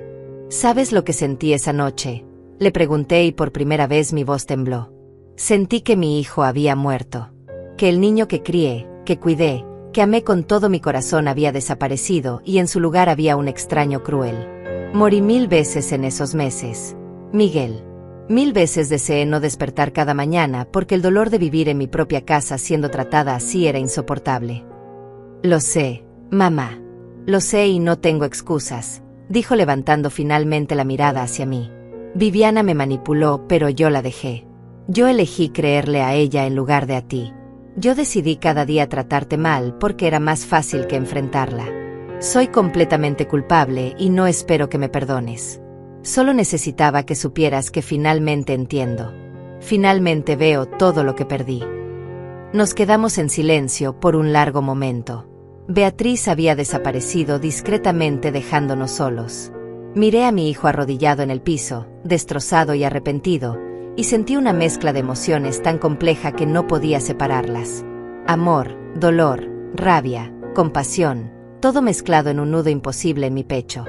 «¿Sabes lo que sentí esa noche?», le pregunté y por primera vez mi voz tembló. Sentí que mi hijo había muerto. Que el niño que crié, que cuidé, que amé con todo mi corazón había desaparecido y en su lugar había un extraño cruel. Morí 1000 veces en esos meses, Miguel. 1000 veces deseé no despertar cada mañana porque el dolor de vivir en mi propia casa siendo tratada así era insoportable. «Lo sé, mamá. Lo sé y no tengo excusas», dijo levantando finalmente la mirada hacia mí. «Viviana me manipuló, pero yo la dejé. Yo elegí creerle a ella en lugar de a ti. Yo decidí cada día tratarte mal porque era más fácil que enfrentarla. Soy completamente culpable y no espero que me perdones. Solo necesitaba que supieras que finalmente entiendo. Finalmente veo todo lo que perdí». Nos quedamos en silencio por un largo momento. Beatriz había desaparecido discretamente dejándonos solos. Miré a mi hijo arrodillado en el piso, destrozado y arrepentido, y sentí una mezcla de emociones tan compleja que no podía separarlas. Amor, dolor, rabia, compasión, todo mezclado en un nudo imposible en mi pecho.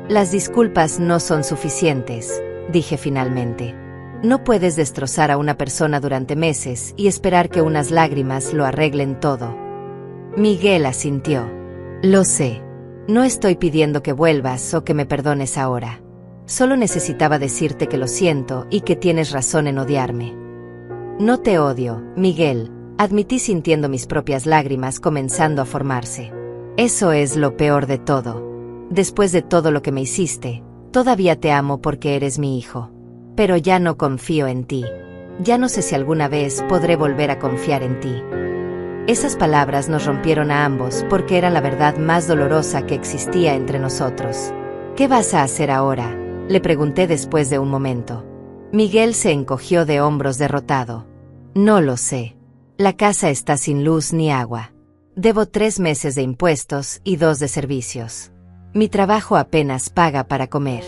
«Las disculpas no son suficientes», dije finalmente. «No puedes destrozar a una persona durante meses y esperar que unas lágrimas lo arreglen todo». Miguel asintió. «Lo sé. No estoy pidiendo que vuelvas o que me perdones ahora. Solo necesitaba decirte que lo siento y que tienes razón en odiarme». «No te odio, Miguel», admití sintiendo mis propias lágrimas comenzando a formarse. «Eso es lo peor de todo. Después de todo lo que me hiciste, todavía te amo porque eres mi hijo. Pero ya no confío en ti. Ya no sé si alguna vez podré volver a confiar en ti». Esas palabras nos rompieron a ambos porque era la verdad más dolorosa que existía entre nosotros. «¿Qué vas a hacer ahora?», le pregunté después de un momento. Miguel se encogió de hombros derrotado. «No lo sé. La casa está sin luz ni agua. Debo 3 meses de impuestos y 2 de servicios. Mi trabajo apenas paga para comer.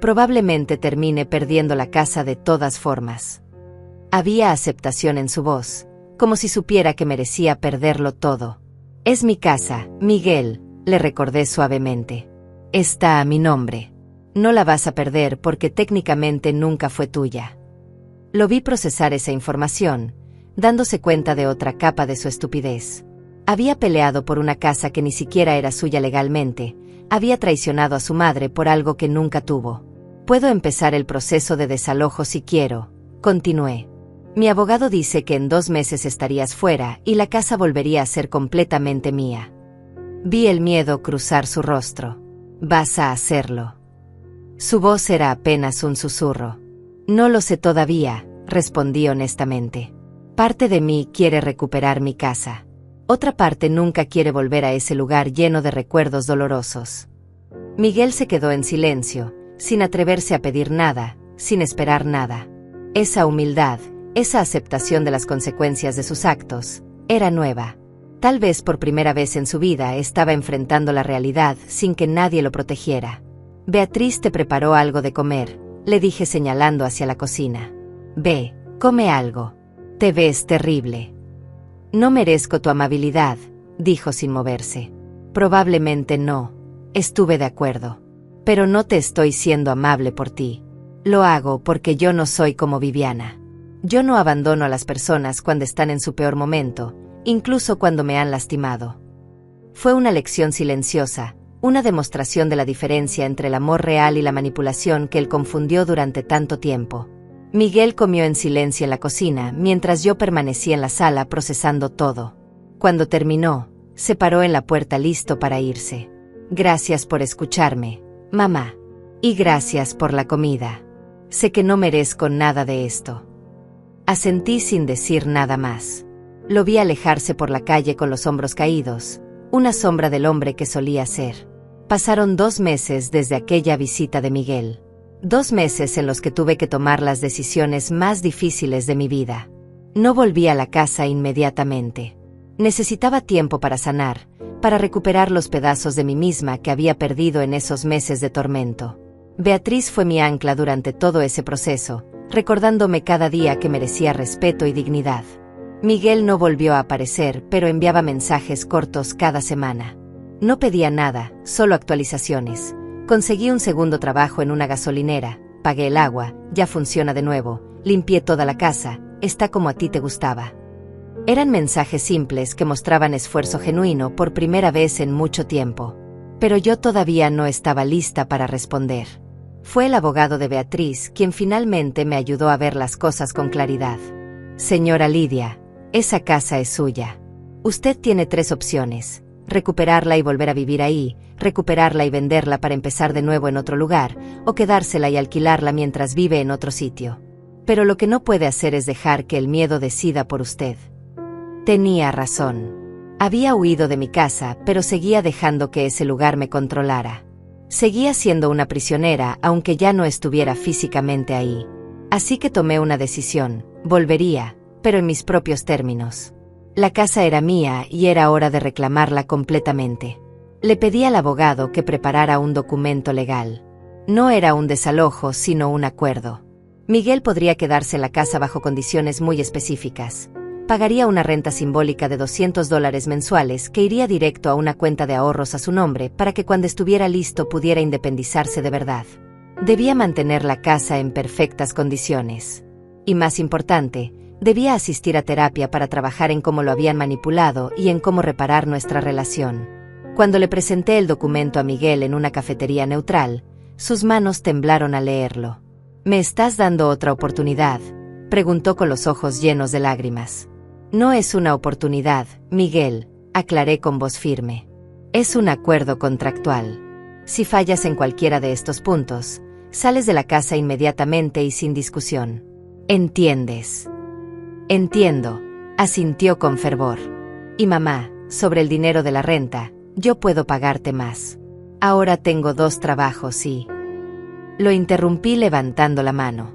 Probablemente termine perdiendo la casa de todas formas». Había aceptación en su voz, como si supiera que merecía perderlo todo. Es mi casa, Miguel, le recordé suavemente. Está a mi nombre. No la vas a perder porque técnicamente nunca fue tuya. Lo vi procesar esa información, dándose cuenta de otra capa de su estupidez. Había peleado por una casa que ni siquiera era suya legalmente, había traicionado a su madre por algo que nunca tuvo. Puedo empezar el proceso de desalojo si quiero, continué. Mi abogado dice que en 2 meses estarías fuera y la casa volvería a ser completamente mía. Vi el miedo cruzar su rostro. Vas a hacerlo. Su voz era apenas un susurro. No lo sé todavía, respondí honestamente. Parte de mí quiere recuperar mi casa. Otra parte nunca quiere volver a ese lugar lleno de recuerdos dolorosos. Miguel se quedó en silencio, sin atreverse a pedir nada, sin esperar nada. Esa humildad, esa aceptación de las consecuencias de sus actos, era nueva. Tal vez por primera vez en su vida estaba enfrentando la realidad sin que nadie lo protegiera. Beatriz te preparó algo de comer, le dije señalando hacia la cocina. Ve, come algo. Te ves terrible. No merezco tu amabilidad, dijo sin moverse. Probablemente no, estuve de acuerdo. Pero no te estoy siendo amable por ti. Lo hago porque yo no soy como Viviana. Yo no abandono a las personas cuando están en su peor momento, incluso cuando me han lastimado. Fue una lección silenciosa, una demostración de la diferencia entre el amor real y la manipulación que él confundió durante tanto tiempo. Miguel comió en silencio en la cocina mientras yo permanecía en la sala procesando todo. Cuando terminó, se paró en la puerta listo para irse. Gracias por escucharme, mamá. Y gracias por la comida. Sé que no merezco nada de esto. Asentí sin decir nada más. Lo vi alejarse por la calle con los hombros caídos, una sombra del hombre que solía ser. Pasaron 2 meses desde aquella visita de Miguel. 2 meses en los que tuve que tomar las decisiones más difíciles de mi vida. No volví a la casa inmediatamente. Necesitaba tiempo para sanar, para recuperar los pedazos de mí misma que había perdido en esos meses de tormento. Beatriz fue mi ancla durante todo ese proceso, recordándome cada día que merecía respeto y dignidad. Miguel no volvió a aparecer, pero enviaba mensajes cortos cada semana. No pedía nada, solo actualizaciones. Conseguí un segundo trabajo en una gasolinera, pagué el agua, ya funciona de nuevo, limpié toda la casa, está como a ti te gustaba. Eran mensajes simples que mostraban esfuerzo genuino por primera vez en mucho tiempo. Pero yo todavía no estaba lista para responder. Fue el abogado de Beatriz quien finalmente me ayudó a ver las cosas con claridad. Señora Lidia, esa casa es suya. Usted tiene 3 opciones: recuperarla y volver a vivir ahí, recuperarla y venderla para empezar de nuevo en otro lugar, o quedársela y alquilarla mientras vive en otro sitio. Pero lo que no puede hacer es dejar que el miedo decida por usted. Tenía razón. Había huido de mi casa, pero seguía dejando que ese lugar me controlara. Seguía siendo una prisionera, aunque ya no estuviera físicamente ahí. Así que tomé una decisión: volvería, pero en mis propios términos. La casa era mía y era hora de reclamarla completamente. Le pedí al abogado que preparara un documento legal. No era un desalojo, sino un acuerdo. Miguel podría quedarse en la casa bajo condiciones muy específicas. Pagaría una renta simbólica de $200 mensuales que iría directo a una cuenta de ahorros a su nombre para que cuando estuviera listo pudiera independizarse de verdad. Debía mantener la casa en perfectas condiciones. Y más importante, debía asistir a terapia para trabajar en cómo lo habían manipulado y en cómo reparar nuestra relación. Cuando le presenté el documento a Miguel en una cafetería neutral, sus manos temblaron al leerlo. ¿Me estás dando otra oportunidad?, preguntó con los ojos llenos de lágrimas. No es una oportunidad, Miguel, aclaré con voz firme. Es un acuerdo contractual. Si fallas en cualquiera de estos puntos, sales de la casa inmediatamente y sin discusión. ¿Entiendes? Entiendo, asintió con fervor. Y mamá, sobre el dinero de la renta, yo puedo pagarte más. Ahora tengo 2 trabajos y... Lo interrumpí levantando la mano.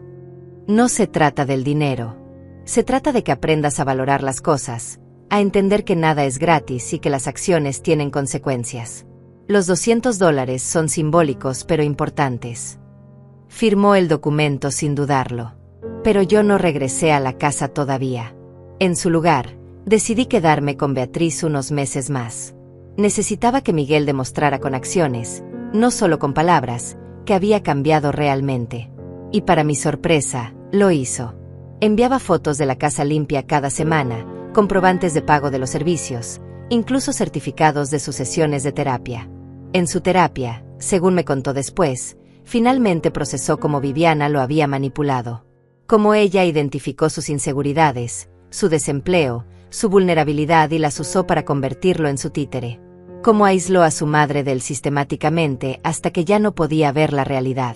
No se trata del dinero. Se trata de que aprendas a valorar las cosas, a entender que nada es gratis y que las acciones tienen consecuencias. Los $200 son simbólicos pero importantes. Firmó el documento sin dudarlo. Pero yo no regresé a la casa todavía. En su lugar, decidí quedarme con Beatriz unos meses más. Necesitaba que Miguel demostrara con acciones, no solo con palabras, que había cambiado realmente. Y para mi sorpresa, lo hizo. Enviaba fotos de la casa limpia cada semana, comprobantes de pago de los servicios, incluso certificados de sus sesiones de terapia. En su terapia, según me contó después, finalmente procesó cómo Viviana lo había manipulado. Cómo ella identificó sus inseguridades, su desempleo, su vulnerabilidad y las usó para convertirlo en su títere. Cómo aisló a su madre de él sistemáticamente hasta que ya no podía ver la realidad.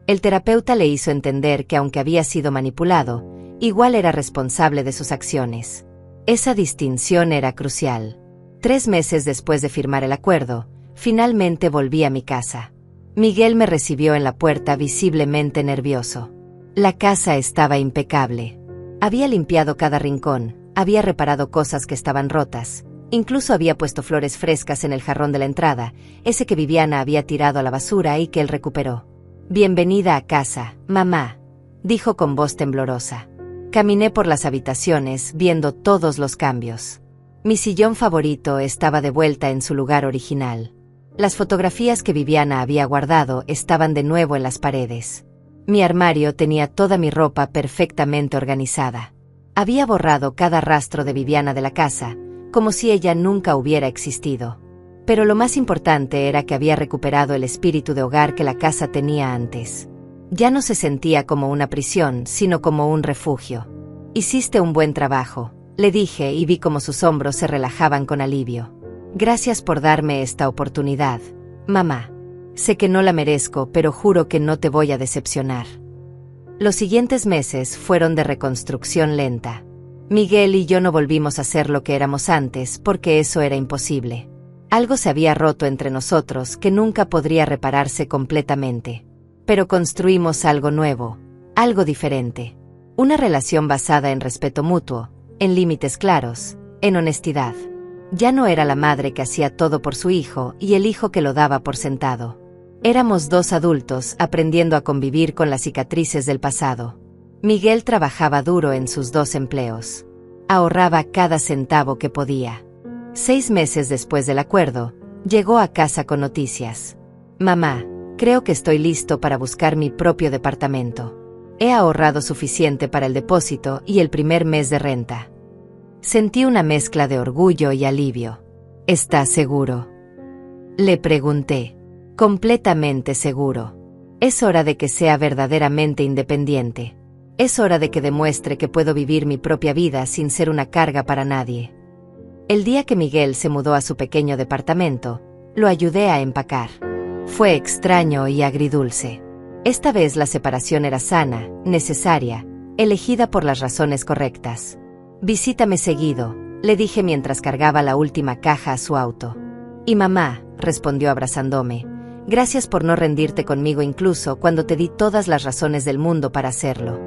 El terapeuta le hizo entender que aunque había sido manipulado, igual era responsable de sus acciones. Esa distinción era crucial. 3 meses después de firmar el acuerdo, finalmente volví a mi casa. Miguel me recibió en la puerta visiblemente nervioso. La casa estaba impecable. Había limpiado cada rincón, había reparado cosas que estaban rotas, incluso había puesto flores frescas en el jarrón de la entrada, ese que Viviana había tirado a la basura y que él recuperó. «Bienvenida a casa, mamá», dijo con voz temblorosa. Caminé por las habitaciones, viendo todos los cambios. Mi sillón favorito estaba de vuelta en su lugar original. Las fotografías que Viviana había guardado estaban de nuevo en las paredes. Mi armario tenía toda mi ropa perfectamente organizada. Había borrado cada rastro de Viviana de la casa, como si ella nunca hubiera existido. Pero lo más importante era que había recuperado el espíritu de hogar que la casa tenía antes. Ya no se sentía como una prisión, sino como un refugio. «Hiciste un buen trabajo», le dije y vi cómo sus hombros se relajaban con alivio. «Gracias por darme esta oportunidad, mamá. Sé que no la merezco, pero juro que no te voy a decepcionar». Los siguientes meses fueron de reconstrucción lenta. Miguel y yo no volvimos a ser lo que éramos antes porque eso era imposible. Algo se había roto entre nosotros que nunca podría repararse completamente. Pero construimos algo nuevo, algo diferente. Una relación basada en respeto mutuo, en límites claros, en honestidad. Ya no era la madre que hacía todo por su hijo y el hijo que lo daba por sentado. Éramos 2 adultos aprendiendo a convivir con las cicatrices del pasado. Miguel trabajaba duro en sus 2 empleos. Ahorraba cada centavo que podía. 6 meses después del acuerdo, llegó a casa con noticias. «Mamá, creo que estoy listo para buscar mi propio departamento. He ahorrado suficiente para el depósito y el primer mes de renta». Sentí una mezcla de orgullo y alivio. «¿Estás seguro?», le pregunté. «Completamente seguro. Es hora de que sea verdaderamente independiente. Es hora de que demuestre que puedo vivir mi propia vida sin ser una carga para nadie». El día que Miguel se mudó a su pequeño departamento, lo ayudé a empacar. Fue extraño y agridulce. Esta vez la separación era sana, necesaria, elegida por las razones correctas. «Visítame seguido», le dije mientras cargaba la última caja a su auto. «Y mamá», respondió abrazándome, «gracias por no rendirte conmigo incluso cuando te di todas las razones del mundo para hacerlo».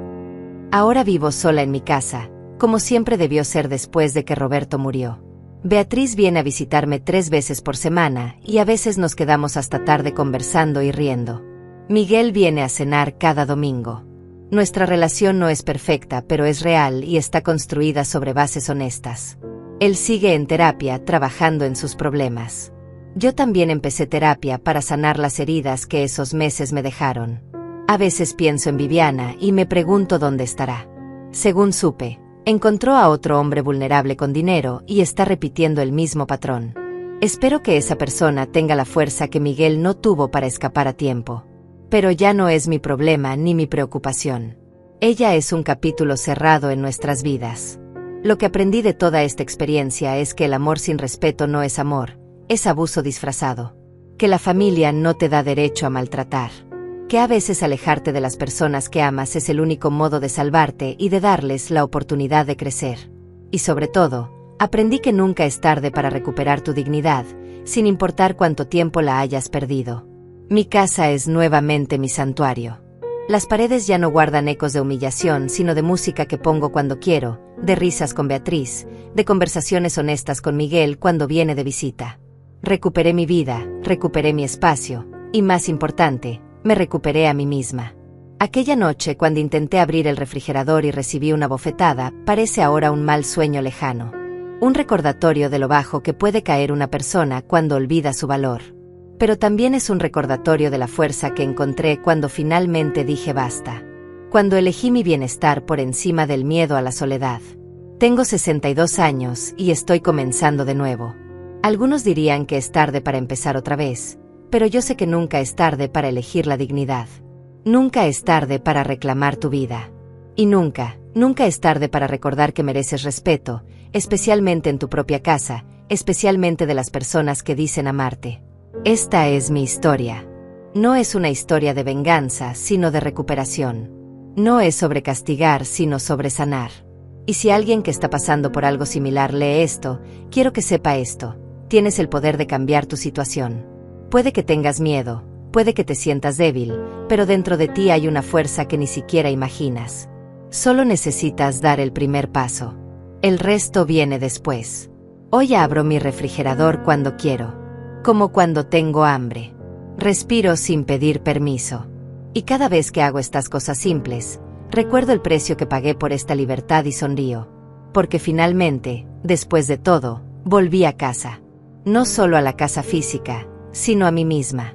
Ahora vivo sola en mi casa, como siempre debió ser después de que Roberto murió. Beatriz viene a visitarme 3 veces por semana y a veces nos quedamos hasta tarde conversando y riendo. Miguel viene a cenar cada domingo. Nuestra relación no es perfecta, pero es real y está construida sobre bases honestas. Él sigue en terapia trabajando en sus problemas. Yo también empecé terapia para sanar las heridas que esos meses me dejaron. A veces pienso en Viviana y me pregunto dónde estará. Según supe, encontró a otro hombre vulnerable con dinero y está repitiendo el mismo patrón. Espero que esa persona tenga la fuerza que Miguel no tuvo para escapar a tiempo. Pero ya no es mi problema ni mi preocupación. Ella es un capítulo cerrado en nuestras vidas. Lo que aprendí de toda esta experiencia es que el amor sin respeto no es amor, es abuso disfrazado. Que la familia no te da derecho a maltratar. Que a veces alejarte de las personas que amas es el único modo de salvarte y de darles la oportunidad de crecer. Y sobre todo, aprendí que nunca es tarde para recuperar tu dignidad, sin importar cuánto tiempo la hayas perdido. Mi casa es nuevamente mi santuario. Las paredes ya no guardan ecos de humillación, sino de música que pongo cuando quiero, de risas con Beatriz, de conversaciones honestas con Miguel cuando viene de visita. Recuperé mi vida, recuperé mi espacio, y más importante, me recuperé a mí misma. Aquella noche, cuando intenté abrir el refrigerador y recibí una bofetada, parece ahora un mal sueño lejano. Un recordatorio de lo bajo que puede caer una persona cuando olvida su valor. Pero también es un recordatorio de la fuerza que encontré cuando finalmente dije basta. Cuando elegí mi bienestar por encima del miedo a la soledad. Tengo 62 años y estoy comenzando de nuevo. Algunos dirían que es tarde para empezar otra vez, pero yo sé que nunca es tarde para elegir la dignidad. Nunca es tarde para reclamar tu vida. Y nunca es tarde para recordar que mereces respeto, especialmente en tu propia casa, especialmente de las personas que dicen amarte. Esta es mi historia. No es una historia de venganza, sino de recuperación. No es sobre castigar, sino sobre sanar. Y si alguien que está pasando por algo similar lee esto, quiero que sepa esto. Tienes el poder de cambiar tu situación. Puede que tengas miedo, puede que te sientas débil, pero dentro de ti hay una fuerza que ni siquiera imaginas. Solo necesitas dar el primer paso. El resto viene después. Hoy abro mi refrigerador cuando quiero. Como cuando tengo hambre. Respiro sin pedir permiso. Y cada vez que hago estas cosas simples, recuerdo el precio que pagué por esta libertad y sonrío. Porque finalmente, después de todo, volví a casa. No solo a la casa física, sino a mí misma.